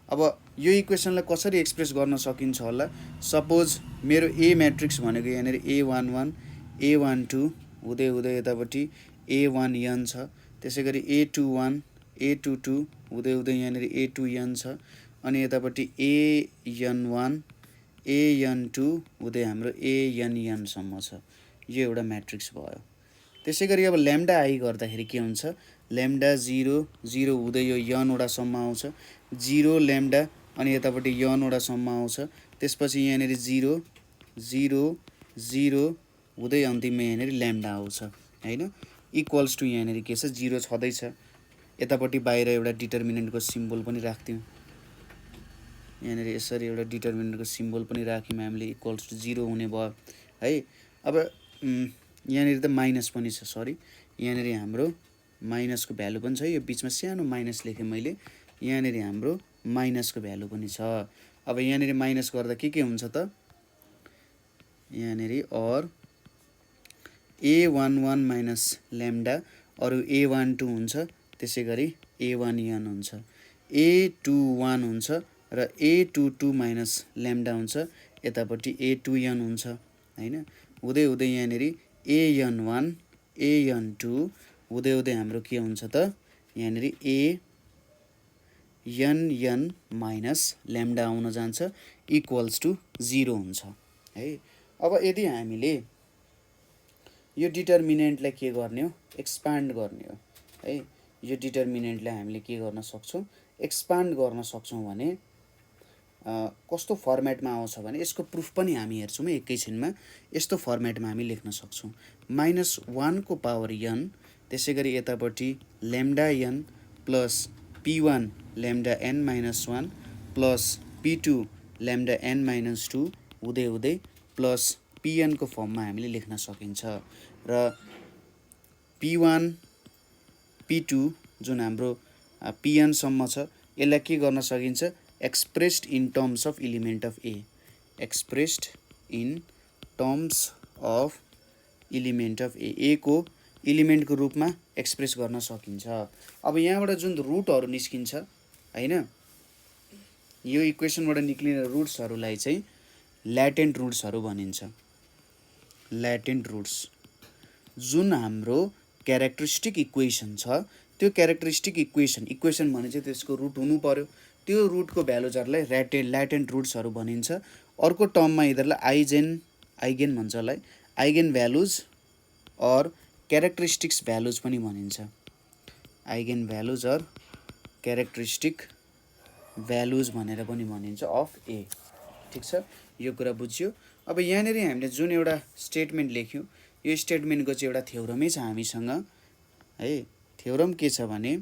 S1: अब यो इक्वेसनलाई कसरी एक्सप्रेस गर्न सकिन्छ होला, सपोज मेरो ए म्याट्रिक्स भनेको यहाँनिर A11 A12 हुँदै हुँदै यतापट्टि A1n छ, त्यसै गरी A21 A22 हुँदै हुँदै यहाँनिर A2n छ, अनि यतापट्टि AN1 AN2 हुँदै हाम्रो ANn सम्म छ, यो एउटा म्याट्रिक्स भयो। त्यसै गरी अब ल्याम्डा आई गर्दाखेरि के हुन्छ, ल्याम्डा 0 0 हुँदै यो n वटासम्म आउँछ, 0 ल्याम्डा अनि यतापट्टि n वटासम्म आउँछ, त्यसपछि यहाँनिर 0 0 0 हुँदै अन्तिममा यहाँनिर ल्याम्डा आउँछ हैन, इक्वल्स टु यहाँनिर के छ, 0 छँदैछ। यतापट्टि बाहिर एउटा डिटर्मिनेन्टको सिम्बल पनि राख्थ्यौँ, यहाँनिर यसरी एउटा डिटर्मिनेन्टको सिम्बल पनि राख्यौँ हामीले, इक्वल्स टु 0 हुने भयो है। अब यहाँनिर त माइनस पनि छ, सरी यहाँनिर हाम्रो माइनसको भ्यालु पनि छ, यो बिचमा सानो माइनस लेखेँ मैले, यहाँनिर हाम्रो माइनसको भ्यालु पनि छ। अब यहाँनिर माइनस गर्दा के हुन्छ त, यहाँनिर और A11 माइनस ल्याम्डा अरू A12 हुन्छ, त्यसै गरी A1n हुन्छ, A21 हुन्छ र A22 माइनस ल्याम्डा हुन्छ, यतापट्टि A2n हुन्छ हैन, हुँदै हुँदै यहाँनिर AN1 AN2 हुँदै हुँदै हाम्रो के हुन्छ त, यहाँनिर ANn माइनस ल्याम्डा आउन जान्छ, इक्वल्स टु 0 हुन्छ है। अब यदि हामीले यो डिटर्मिनेन्टलाई के गर्ने हो, एक्सपान्ड गर्ने हो है, यो डिटर्मिनेन्टलाई हामीले के गर्न सक्छौँ, एक्सपान्ड गर्न सक्छौँ भने कस्तो फर्मेटमा आउँछ भने यसको प्रुफ पनि हामी हेर्छौँ एकैछिनमा। यस्तो फर्मेटमा हामी लेख्न सक्छौँ, -1 को पावर n, त्यसै गरी यतापट्टि lambda n plus p1 lambda n minus 1 plus p2 lambda n minus 2 हुँदै हुँदै प्लस pn को फर्ममा हामीले लेख्न सकिन्छ। र p1 p2 जुन हाम्रो pn सम्म छ, यसलाई के गर्न सकिन्छ, expressed in terms of element of A, expressed in terms of element of A को इलिमेन्टको रूपमा एक्सप्रेस गर्न सकिन्छ। अब यहाँबाट जुन रुटहरू निस्किन्छ हैन, यो इक्वेसनबाट निक्लिने रुट्सहरूलाई चाहिँ ल्याटेन्ट रुट्सहरू भनिन्छ, ल्याटेन्ट रुट्स। जुन हाम्रो क्यारेक्टरिस्टिक इक्वेसन छ, त्यो क्यारेक्टरिस्टिक इक्वेसन भने चाहिँ त्यसको रुट हुनु पर्यो, त्यो रुटको भ्यालुजहरूलाई ल्याटेन्ट रुट्सहरू भनिन्छ। अर्को टर्ममा यिनीहरूलाई आइगेन भन्छ, यसलाई आइगेन भ्यालुज और क्यारेक्टरिस्टिक्स भ्यालुज पनि भनिन्छ, आइगेन भ्यालुज और क्यारेक्टरिस्टिक भ्यालुज भनेर पनि भनिन्छ अफ ए, ठिक छ, यो कुरा बुझ्यो। अब यहाँनिर हामीले जुन एउटा स्टेटमेन्ट लेख्यौँ, यो स्टेटमेन्टको चाहिँ एउटा थ्योरमै छ हामीसँग है। थ्योरम के छ भने,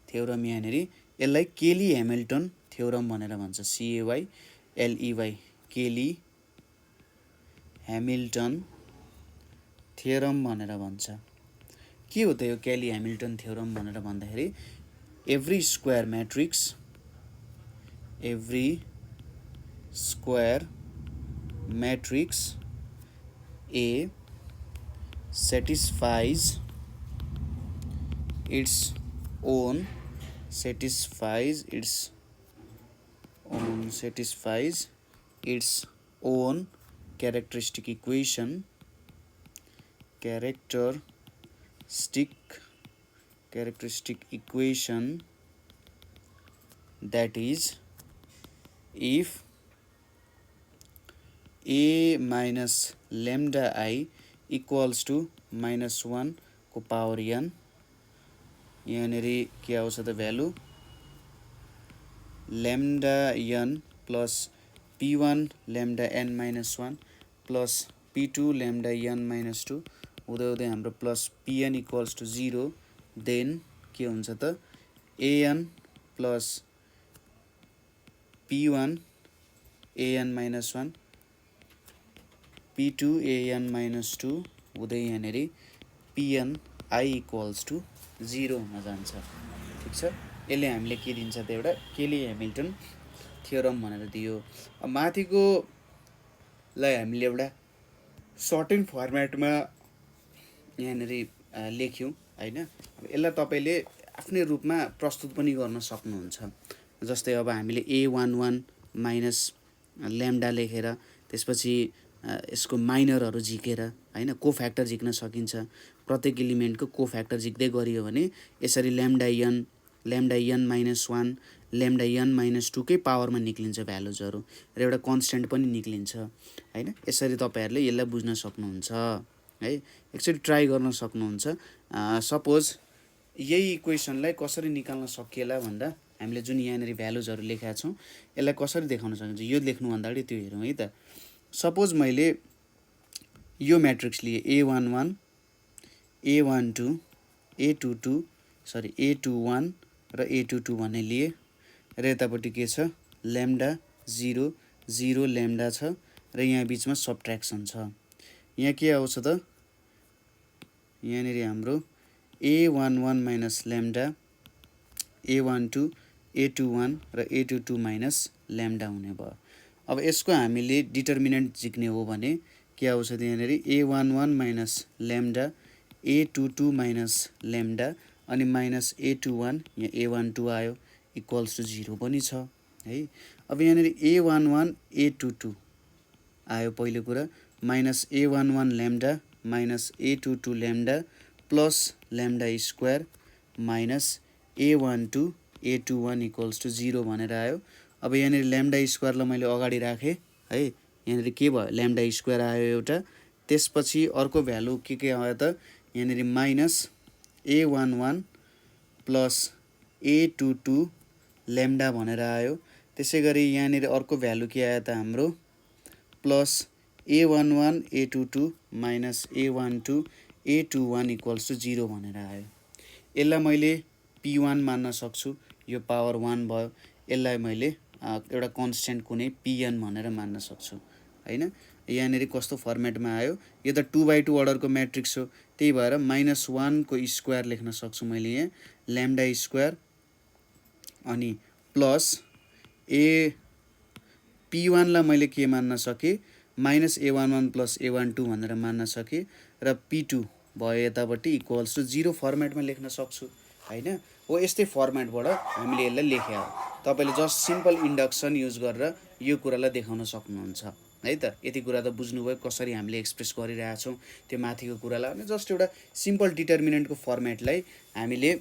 S1: थ्योरम यहाँनिर यसलाई केली ह्यामिल्टन थ्योरम भनेर भन्छ, CAYLEY केली ह्यामिल्टन थ्योरम भनेर भन्छ। के हो त यो केली ह्यामिल्टन थ्योरम भनेर भन्दाखेरि every square matrix A satisfies its own characteristic equation that is if A minus lambda I equals to -1 को पावर n, यहाँनिर के आउँछ त value lambda n plus p1 lambda n minus 1 plus p2 lambda n minus 2 हुँदै हुँदै हाम्रो plus pn equals to 0, then के हुन्छ त an plus p1 an minus 1 p2 an minus 2 हुँदै यहाँनिर pn I equals to 0 हुन जान्छ। ठिक छ, यसले हामीले के दिन्छ त एउटा केली ह्यामिल्टन थ्योरम भनेर दियो। अब माथिको लाई हामीले एउटा सर्टेन फर्मेटमा यहाँनिर लेख्यौँ हैन। अब यसलाई तपाईले आफ्नै रूपमा प्रस्तुत पनि गर्न सक्नुहुन्छ। जस्तै अब हामीले A11 माइनस ल्याम्डा लेखेर त्यसपछि यसको माइनरहरू झिकेर हैन कोफ्याक्टर झिक्न सकिन्छ। प्रत्येक एलिमेन्टको कोफ्याक्टर झिक्दै गरियो भने यसरी ल्याम्डा n -1 ल्याम्डा n -2 कै पावरमा निक्लिन्छ भ्यालुजहरू र एउटा कन्स्ट्यान्ट पनि निक्लिन्छ हैन। यसरी तपाईहरुले यसलाई बुझ्न सक्नुहुन्छ है। एकचोटि ट्राई गर्न सक्नुहुन्छ। सपोज यही इक्वेसनलाई कसरी निकाल्न सकिएला भन्दा हामीले जुन यहाँनिर भ्यालुजहरू लेखेका छौँ यसलाई कसरी देखाउन सकिन्छ यो लेख्नु भन्दा अगाडि त्यो हेरौँ है त। सपोज मैले यो म्याट्रिक्स लिए A11 A12 A21 र A22 भन्ने लिए र यतापट्टि के छ ल्याम्डा 0 0 ल्याम्डा छ र यहाँ बिचमा सबट्र्याक्सन छ। यहाँ के आउँछ त यहाँनिर हाम्रो A11 minus lambda A12 A21 र A22 माइनस ल्याम्डा हुने भयो। अब यसको हामीले डिटर्मिनेन्ट झिक्ने हो भने के आउँछ त यहाँनिर A11 minus lambda A22 minus lambda अनि माइनस A21 यहाँ A12 आयो इक्वल्स टु 0 पनि छ है। अब यहाँनिर A11 A22 आयो पहिलो कुरा minus A11 lambda minus A22 lambda plus lambda square minus A12 A21 equals to 0 भनेर आयो। अब यहाँनिर ल्याम्डा स्क्वायरलाई मैले अगाडि राखेँ है। यहाँनिर के भयो ल्याम्डा स्क्वायर आयो एउटा, त्यसपछि अर्को भ्यालु के आयो त यहाँनिर minus A11 plus A22 lambda भनेर आयो। त्यसै गरी यहाँनिर अर्को भ्यालु के आयो त हाम्रो plus A11 A22 minus A12 A21 equals to 0 भनेर आयो। यसलाई मैले P1 मान्न सक्छु, यो पावर 1 भयो। यसलाई मैले एउटा कन्स्ट्यान्ट कुनै Pn भनेर मान्न सक्छु हैन। यहाँनिर कस्तो फर्मेटमा आयो यो त 2/2 अर्डरको म्याट्रिक्स हो, त्यही भएर -1 को स्क्वायर लेख्न सक्छु मैले यहाँ ल्याम्डा स्क्वायर अनि प्लस P1 लाई मैले के मान्न सकेँ माइनस A11 प्लस A12 भनेर मान्न सकेँ र P2 भयो यतापट्टि इक्वल्स टु 0 फर्मेटमा लेख्न सक्छु हैन। हो यस्तै फर्मेटबाट हामीले यसलाई लेखे हो। तपाईले जस्ट सिम्पल इन्डक्सन युज गरेर यो कुरालाई देखाउन सक्नुहुन्छ है त। यति कुरा त बुझ्नुभयो कसरी हामीले एक्सप्रेस गरिरहेछौँ त्यो माथिको कुरालाई। अनि जस्ट एउटा सिम्पल डिटर्मिनेन्टको फर्मेटलाई हामीले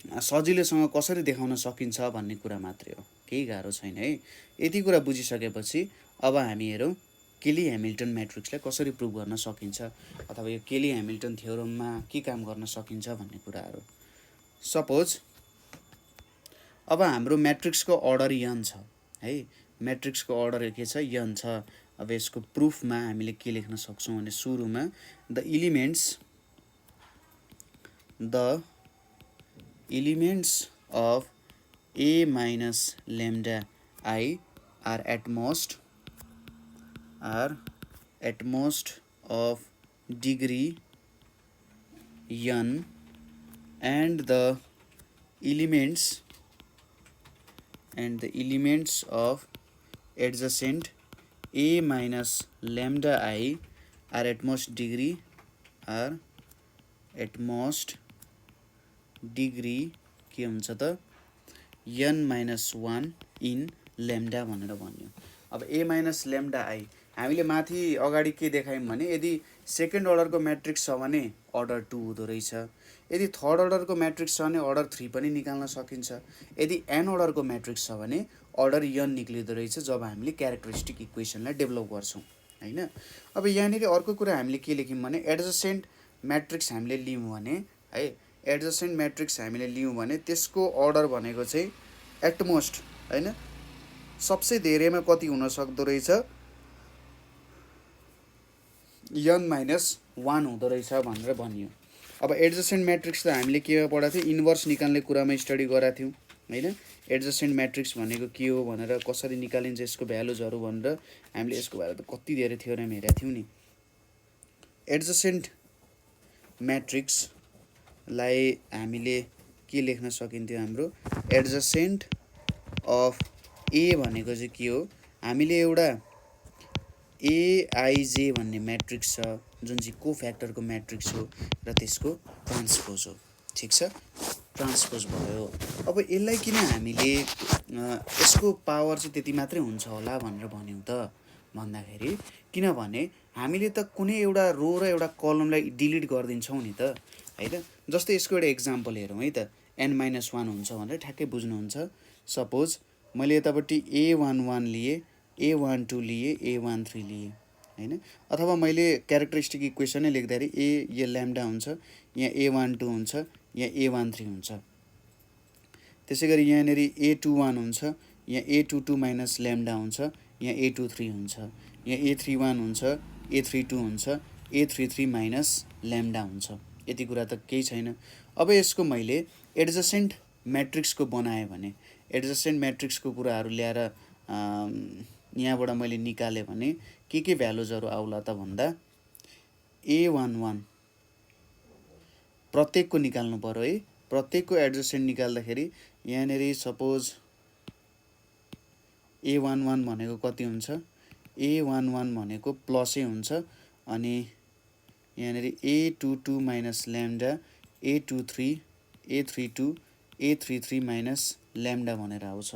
S1: सजिलैसँग कसरी देखाउन सकिन्छ भन्ने कुरा मात्रै हो, केही गाह्रो छैन है। यति कुरा बुझिसकेपछि अब हामी हेरौँ केली ह्यामिल्टन म्याट्रिक्सलाई कसरी प्रुभ गर्न सकिन्छ अथवा यो केली ह्यामिल्टन थ्योरममा के काम गर्न सकिन्छ भन्ने कुराहरू। सपोज अब हाम्रो म्याट्रिक्सको अर्डर n छ है। म्याट्रिक्सको अर्डर के छ n छ। अब यसको प्रुफमा हामीले के लेख्न सक्छौँ भने सुरुमा the elements of a minus lambda I are at most of degree n, and the elements of adjacent a minus lambda I are at most degree के हुन्छ त n minus 1 in lambda भनेर भन्यो। अब a minus lambda I हामीले माथि अगाडि के देखायौँ भने यदि सेकेन्ड अर्डरको म्याट्रिक्स छ भने अर्डर 2 हुँदो रहेछ, यदि थर्ड अर्डरको म्याट्रिक्स छ भने अर्डर 3 पनि निकाल्न सकिन्छ, यदि n अर्डरको म्याट्रिक्स छ भने अर्डर n निक्लिँदो रहेछ जब हामीले क्यारेक्टरिस्टिक इक्वेसनलाई डेभलप गर्छौँ हैन। अब यहाँनिर अर्को कुरा हामीले के लेख्यौँ भने एडजसेन्ट म्याट्रिक्स हामीले लियौँ भने है, एडजसेन्ट म्याट्रिक्स हामीले लियौँ भने त्यसको अर्डर भनेको चाहिँ एटमोस्ट हैन सबसे धेरैमा कति हुन सक्दो रहेछ n minus 1 हुँदो रहेछ भनेर भनियो। अब एडजसेन्ट म्याट्रिक्स त हामीले केमा पढाएको थियौँ, इन्भर्स निकाल्ने कुरामा स्टडी गराएको थियौँ हैन। एडजसेन्ट म्याट्रिक्स भनेको के हो भनेर, कसरी निकालिन्छ यसको भ्यालुजहरू भनेर हामीले यसको बारे त कति धेरै थ्योरम हेरेका थियौँ नि। एडजसेन्ट म्याट्रिक्सलाई हामीले के लेख्न सकिन्थ्यो, हाम्रो एडजसेन्ट अफ ए भनेको चाहिँ के हो, हामीले एउटा एआइजे भन्ने म्याट्रिक्स छ जुन चाहिँ कोफ्याक्टरको म्याट्रिक्स हो र त्यसको ट्रान्सपोज हो। ठिक छ, ट्रान्सपोज भयो। अब यसलाई किन हामीले यसको पावर चाहिँ त्यति मात्रै हुन्छ होला भनेर भन्यौँ त भन्दाखेरि, किनभने हामीले त कुनै एउटा रो र एउटा कलमलाई डिलिट गरिदिन्छौँ नि त हैन। जस्तै यसको एउटा एक्जाम्पल हेरौँ है त, n-1 हुन्छ भनेर ठ्याक्कै बुझ्नुहुन्छ। सपोज मैले यतापट्टि a11 लिए, a12 लिए, a13 लिए हैन, अथवा मैले क्यारेक्टरिस्टिक इक्वेसनै लेख्दाखेरि यो ल्याम्डा हुन्छ, यहाँ a12 हुन्छ, यहाँ a13 हुन्छ। त्यसै गरी यहाँनिर a21 हुन्छ, यहाँ a22 माइनस ल्याम्डा हुन्छ, यहाँ a23 हुन्छ, यहाँ a31 हुन्छ, a32 हुन्छ, a33 माइनस ल्याम्डा हुन्छ। यति कुरा त केही छैन। अब यसको मैले एडजसेन्ट म्याट्रिक्सको बनाएँ भने, एडजसेन्ट म्याट्रिक्सको कुराहरू ल्याएर यहाँबाट मैले निकालेँ भने के भ्यालुजहरू आउला त भन्दा a11 प्रत्येकको निकाल्नु पर्यो है। प्रत्येकको एडजसेन्ट निकाल्दाखेरि यहाँनिर सपोज a11 भनेको कति हुन्छ, a11 भनेको प्लसै हुन्छ, अनि यहाँनिर a22 minus lambda, a23, a32, a33 minus lambda भनेर आउँछ।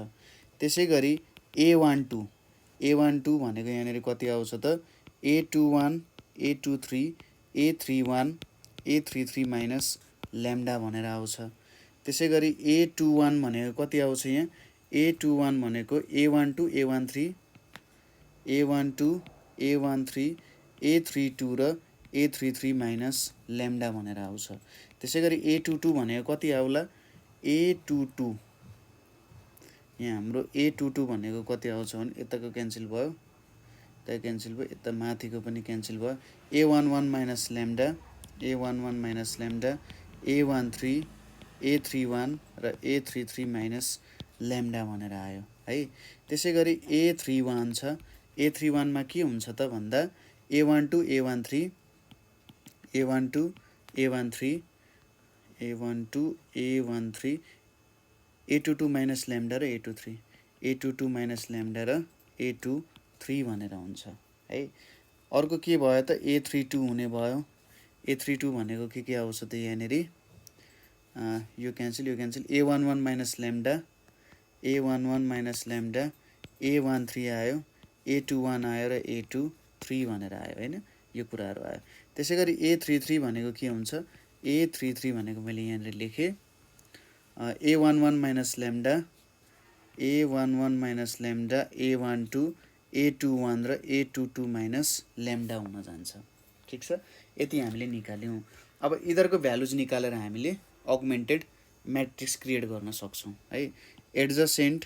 S1: त्यसै गरी a12 भनेको यहाँनिर कति आउँछ त a21, a23, a31, a33 minus lambda भनेर आउँछ। त्यसै गरी a21 भनेको कति आउँछ, यहाँ a21 भनेको a12, a13, a12, a13, a32 र a33 माइनस ल्याम्डा भनेर आउँछ। त्यसै गरी a22 भनेको कति आउला, a22 यहाँ हाम्रो a22 भनेको कति आउँछ भने यताको क्यान्सल भयो, यता क्यान्सल भयो, यता माथिको पनि क्यान्सल भयो, a11 minus lambda, a11 minus lambda, a13, a31 र a33 माइनस ल्याम्डा भनेर आयो है। त्यसै गरी a31 छ, a31 मा के हुन्छ त भन्दा a12, a13, a12, a13, a12, a13, a22 minus lambda र a23, a22 माइनस ल्याम्डा र a23 भनेर हुन्छ है। अर्को के भयो त a32 हुने भयो, a32 भनेको के आउँछ त यहाँनिर यो cancel a11 minus lambda, a11 minus lambda, a13 आयो, a21 आयो र a23 भनेर आयो हैन, यो कुराहरू आयो। त्यसै गरी a33 भनेको के हुन्छ, a33 भनेको मैले यहाँनिर लेखेँ a11 minus lambda, a11 minus lambda, a12, a21 र a22 माइनस ल्याम्डा हुन जान्छ। ठिक छ, यति हामीले निकाल्यौँ। अब यिनीहरूको भ्यालुज निकालेर हामीले अगमेन्टेड म्याट्रिक्स क्रिएट गर्न सक्छौँ है। एडजसेन्ट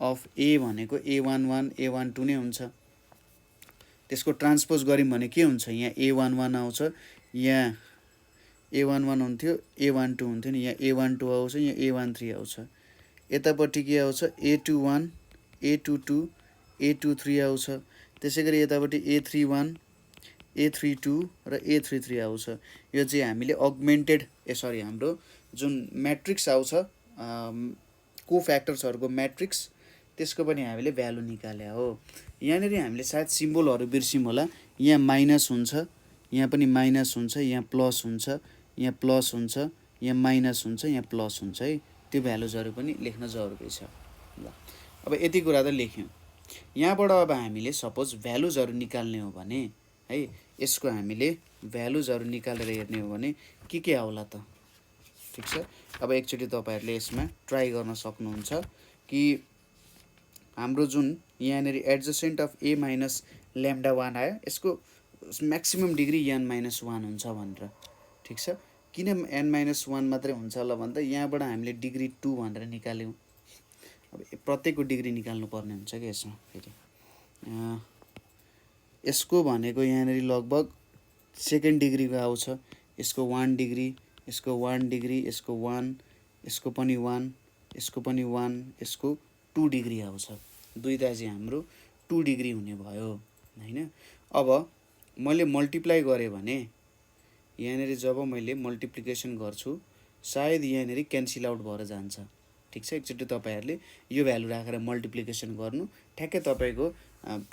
S1: अफ ए भनेको a11, a12 नै हुन्छ। त्यसको ट्रान्सपोज गऱ्यौँ भने के हुन्छ, यहाँ a11 आउँछ, यहाँ a11 हुन्थ्यो, a12 हुन्थ्यो नि, यहाँ a12 आउँछ, यहाँ a13 आउँछ। यतापट्टि के आउँछ A21 A22 A23 आउँछ। त्यसै गरी यतापट्टि A31 A32 र A33 आउँछ। यो चाहिँ हामीले अगमेन्टेड हाम्रो जुन म्याट्रिक्स आउँछ कोफ्याक्टर्सहरूको म्याट्रिक्स त्यसको पनि हामीले भ्यालु निकाले हो। यहाँनिर हामीले सायद सिम्बलहरू बिर्स्यौँ होला। यहाँ माइनस हुन्छ, यहाँ पनि माइनस हुन्छ, यहाँ प्लस हुन्छ, यहाँ प्लस हुन्छ, यहाँ माइनस हुन्छ, यहाँ प्लस हुन्छ है। त्यो भ्यालुजहरू पनि लेख्न जरुरी छ। ल अब यति कुरा त लेख्यौँ। यहाँबाट अब हामीले सपोज भ्यालुजहरू निकाल्ने हो भने है, यसको हामीले भ्यालुजहरू निकालेर हेर्ने हो भने के आउला त? ठिक छ। अब एकचोटि तपाईहरूले यसमा ट्राई गर्न सक्नुहुन्छ कि हाम्रो जुन यहाँनिर adjacent of A minus lambda 1 आयो, यसको म्याक्सिमम डिग्री n माइनस 1 हुन्छ भनेर। ठिक छ। किन n माइनस 1 मात्रै हुन्छ होला भन्दा यहाँबाट हामीले डिग्री 2 भनेर निकाल्यौँ। अब प्रत्येकको डिग्री निकाल्नु पर्ने हुन्छ कि यसमा फेरि। यसको भनेको यहाँनिर लगभग सेकेन्ड डिग्रीको आउँछ। यसको 1 डिग्री, यसको 1 डिग्री, यसको 1, यसको पनि 1, यसको पनि 1, यसको 2 डिग्री आउँछ। दुईटा चाहिँ हाम्रो 2 डिग्री हुने भयो हैन। अब मैले मल्टिप्लाई गरेँ भने यहाँनिर जब मैले मल्टिप्लिकेसन गर्छु सायद यहाँनिर क्यान्सल आउट भएर जान्छ। ठिक छ। एकचोटि तपाईहरूले यो भ्यालु राखेर मल्टिप्लिकेसन गर्नु, ठ्याक्कै तपाईँको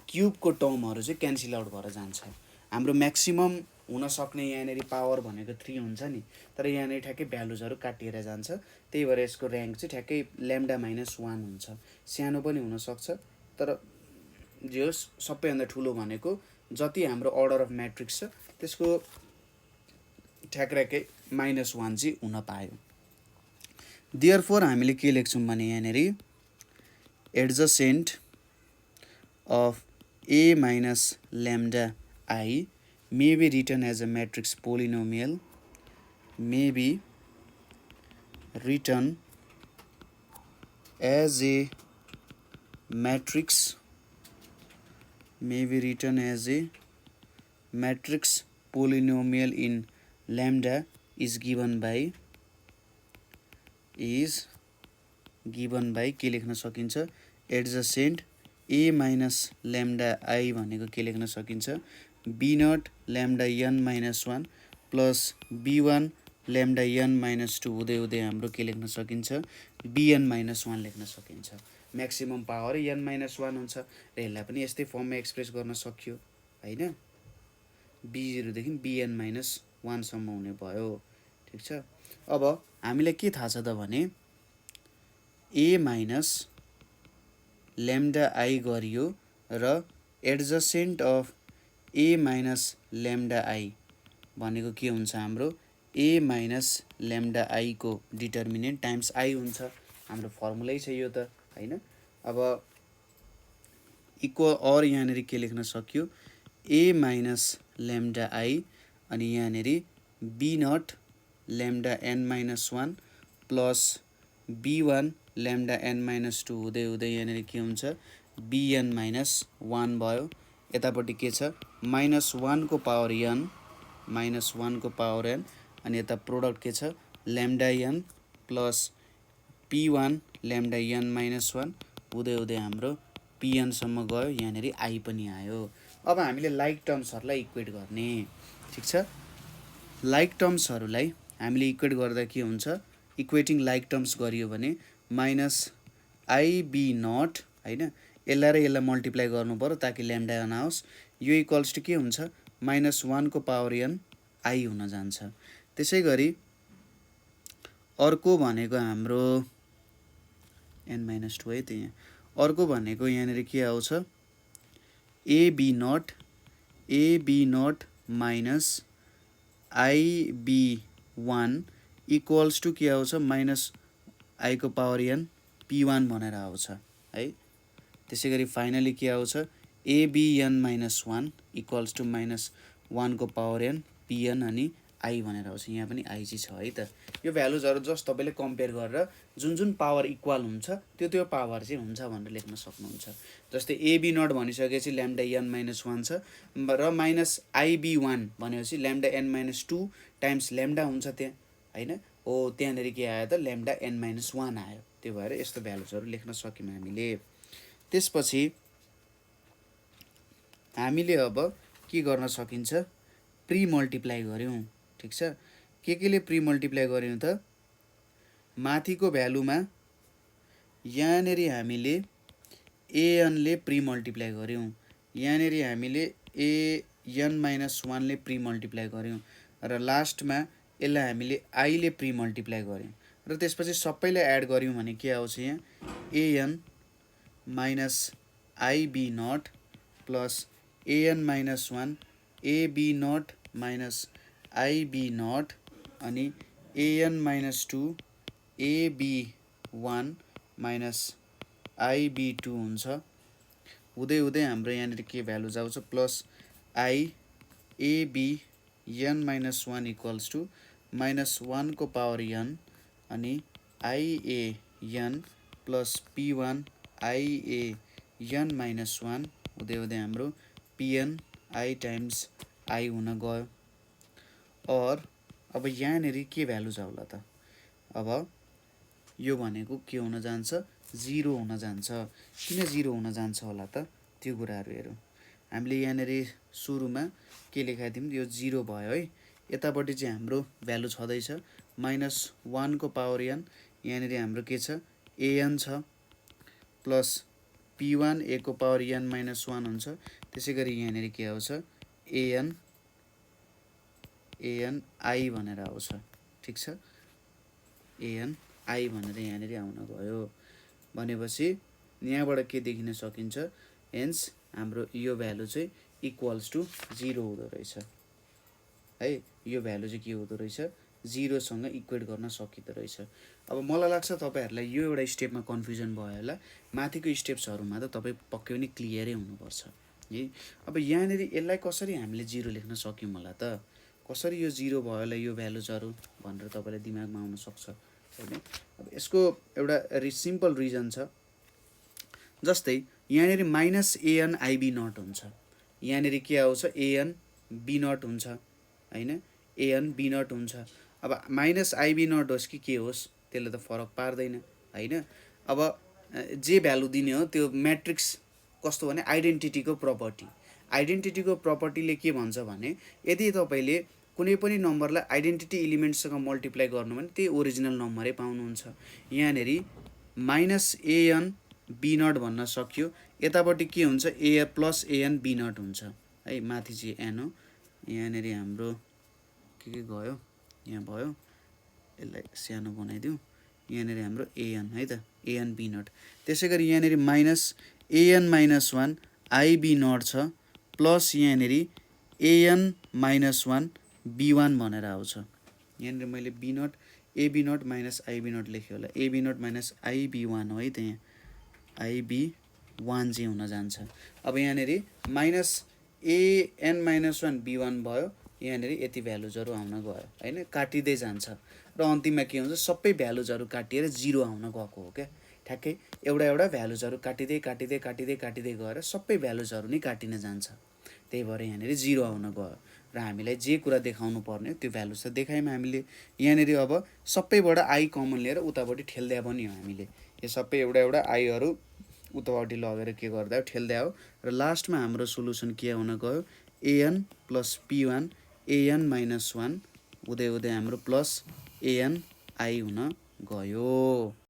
S1: क्युबको टर्महरू चाहिँ क्यान्सल आउट भएर जान्छ। हाम्रो म्याक्सिमम हुन सक्ने यहाँनिर पावर भनेको 3 हुन्छ नि, तर यहाँनिर ठ्याक्कै भ्यालुजहरू काटिएर जान्छ। त्यही भएर यसको र्याङ्क चाहिँ ठ्याक्कै ल्याम्डा माइनस 1 हुन्छ। सानो पनि हुनसक्छ, तर जे होस् सबैभन्दा ठुलो भनेको जति हाम्रो अर्डर अफ म्याट्रिक्स छ त्यसको ठ्याक्कै माइनस 1 चाहिँ हुन पायो। देयरफोर हामीले के लेख्छौँ भने यहाँनिर adjacent of A minus lambda I may be written as a matrix polynomial, may be written as a matrix, may be written as a matrix polynomial in lambda is given by के लेख्न सकिन्छ adjacent A minus lambda I भनेको के लेख्न सकिन्छ B naught lambda n minus 1 plus B1 lambda n minus 2 हुँदै हुँदै हाम्रो के लेख्न सकिन्छ Bn माइनस 1 लेख्न सकिन्छ। म्याक्सिमम पावर n माइनस 1 हुन्छ र यसलाई पनि यस्तै फर्ममा एक्सप्रेस गर्न सकियो हैन। B0 देखि Bn माइनस 1 सम्म हुने भयो। ठिक छ। अब हामीलाई के थाहा छ त भने A माइनस ल्याम्डा I गरियो र adjacent of A minus lambda I भनेको के हुन्छ हाम्रो A माइनस ल्याम्डा I को डिटर्मिनेन्ट टाइम्स I हुन्छ। हाम्रो फर्मुलै छ यो त हैन। अब इक्वल अर यहाँनिर के लेख्न सक्यो A माइनस ल्याम्डा I अनि यहाँनिर B naught lambda n minus 1 plus B1 lambda n minus 2 हुँदै हुँदै यहाँनिर के हुन्छ Bn माइनस 1 भयो। यतापट्टि के छ माइनस 1 को पावर n माइनस 1 को पावर n अनि यता प्रोडक्ट के छ lambda n plus P1 lambda n minus 1 हुँदै हुँदै हाम्रो Pn सम्म गयो। यहाँनिर I पनि आयो। अब हामीले लाइक टर्म्सहरूलाई इक्वेट गर्ने। ठिक छ। लाइक टर्म्सहरूलाई हामीले इक्वेट गर्दा के हुन्छ इक्वेटिङ लाइक टर्म्स गरियो भने माइनस IB नट हैन, यसलाई र यसलाई मल्टिप्लाई गर्नु पर्यो ताकि ल्याम्डा n आओस्। यो इक्वल्स टु के हुन्छ माइनस 1 को पावर n I हुन जान्छ। त्यसै गरी अर्को भनेको हाम्रो n माइनस 2 है त यहाँ। अर्को भनेको यहाँनिर के आउँछ AB naught minus IB1 equals to के आउँछ माइनस I को पावर n P1 भनेर आउँछ है। त्यसै गरी फाइनली के आउँछ ABn minus 1 equals to minus 1 को पावर n Pn अनि I भनेर आउँछ। यहाँ पनि I चाहिँ छ है त। यो भ्यालुजहरू जस्ट तपाईँले कम्पेयर गरेर जुन जुन पावर इक्वल हुन्छ त्यो पावर चाहिँ हुन्छ भनेर लेख्न सक्नुहुन्छ। जस्तै AB नट भनिसकेपछि ल्याम्डा n माइनस 1 छ र माइनस IB1 भनेपछि lambda n minus 2 times lambda हुन्छ त्यहाँ हैन। हो त्यहाँनिर के आयो त ल्याम्डा n माइनस 1 आयो त्यो भएर यस्तो भ्यालुजहरू लेख्न सक्यौँ हामीले। त्यसपछि हामीले अब के गर्न सकिन्छ, प्री मल्टिप्लाई गऱ्यौँ। ठिक छ, केले प्री मल्टिप्लाई गऱ्यौँ त, माथिको भ्यालुमा यहाँनेरि हामीले एएनले प्री मल्टिप्लाई गऱ्यौँ, यहाँनेरि हामीले एएन माइनस 1ले प्री मल्टिप्लाई गऱ्यौँ र लास्टमा यसलाई हामीले आईले प्री मल्टिप्लाई गऱ्यौँ र त्यसपछि सबैलाई एड गऱ्यौँ भने के आउँछ, यहाँ AN minus IB naught plus AN minus 1 AB naught minus IB naught अनि AN minus 2 AB 1 minus IB 2 हुन्छ। हुँदै हुँदै हाम्रो यहाँनिर के भ्यालु आउँछ, plus I AB N minus 1 equals to minus 1 को पावर एन अनि आइएन प्लस पी1 आइएन माइनस 1 हुँदै हुँदै हाम्रो पिएन आई टाइम्स आई हुन गयो। और अब यहाँनिर के भ्यालु छ होला त, अब यो भनेको के हुन जान्छ, 0 हुन जान्छ। किन 0 हुन जान्छ होला त, त्यो कुराहरू हेरौँ। हामीले यहाँनिर सुरुमा के लेखाएको थियौँ, यो 0 भयो है। यतापट्टि चाहिँ हाम्रो भ्यालु छँदैछ माइनस 1 को पावर एन, यहाँनिर हाम्रो के छ, एएन छ प्लस पी1 ए को पावर एन माइनस 1 हुन्छ। त्यसै गरी यहाँनिर के आउँछ, एएन आई भनेर आउँछ। ठिक छ, एएन आई भनेर यहाँनिर आउन गयो भनेपछि यहाँबाट के देखिन सकिन्छ, हेन्स हाम्रो यो भ्यालु चाहिँ इक्वल्स टु 0 हुँदो रहेछ है। यो भ्यालु चाहिँ के हुँदो रहेछ, 0 सँग इक्वेट गर्न सकिँदो रहेछ। अब मलाई लाग्छ तपाईँहरूलाई यो एउटा स्टेपमा कन्फ्युजन भयो होला, माथिको स्टेप्सहरूमा त तपाईँ पक्कै पनि क्लियरै हुनुपर्छ है। अब यहाँनिर यसलाई कसरी हामीले 0 लेख्न सक्यौँ होला त, कसरी यो 0 भयो होला यो भ्यालुजहरू भनेर तपाईँलाई दिमागमा आउन सक्छ होइन। अब यसको एउटा सिम्पल रिजन छ, जस्तै यहाँनिर माइनस एएन आइबी नट हुन्छ, यहाँनिर के आउँछ, एएन बी नट हुन्छ होइन, एएन बी नट हुन्छ। अब माइनस आइबी नट होस् कि के होस् त्यसले त फरक पार्दैन होइन। अब जे भ्यालु दिने हो त्यो म्याट्रिक्स कस्तो भने आइडेन्टिटीको प्रपर्टी, आइडेन्टिटीको प्रपर्टीले के भन्छ भने यदि तपाईँले कुनै पनि नम्बरलाई आइडेन्टिटी इलिमेन्टसँग मल्टिप्लाई गर्नु भने त्यही ओरिजिनल नम्बरै पाउनुहुन्छ। यहाँनिर माइनस एएन बी नट भन्न सक्यो, यतापट्टि के हुन्छ, ए प्लस एएन बी नट हुन्छ है। माथि चाहिँ एन हो, यहाँनिर हाम्रो के गयो, यहाँ भयो, यसलाई सानो बनाइदिउँ, यहाँनिर हाम्रो एएन है त, एएन बी नट। त्यसै गरी यहाँनिर minus AN minus 1 IB naught छ प्लस यहाँनिर एएन माइनस 1 बी1 भनेर आउँछ। यहाँनिर मैले B naught AB naught minus IB naught लेखेँ होला, एबी नट माइनस आइबी1 हो है त, यहाँ आइबी1 चाहिँ हुन जान्छ। अब यहाँनिर माइनस एएन माइनस 1 बी1 भयो, यहाँनिर यति भ्यालुजहरू आउन गयो होइन, काटिँदै जान्छ र अन्तिममा के हुन्छ, सबै भ्यालुजहरू काटिएर 0 आउन गएको हो क्या। ठ्याक्कै एउटा एउटा भ्यालुजहरू काटिँदै काटिँदै काटिँदै काटिँदै गएर सबै भ्यालुजहरू नै काटिन जान्छ, त्यही भएर यहाँनिर 0 आउन गयो र हामीलाई जे कुरा देखाउनु पर्ने त्यो भ्यालु त देखायौँ हामीले। यहाँनिर अब सबैबाट आई कमन लिएर उतापट्टि ठेल्दा पनि हो हामीले, यो सबै एउटा एउटा आईहरू उतापट्टि लगेर के गर्दा हो, ठेल्दा हो र लास्टमा हाम्रो सोलुसन के आउन गयो, A n plus P one A n minus 1 हुँदै हुँदै हाम्रो प्लस एएन आई हुन गयो।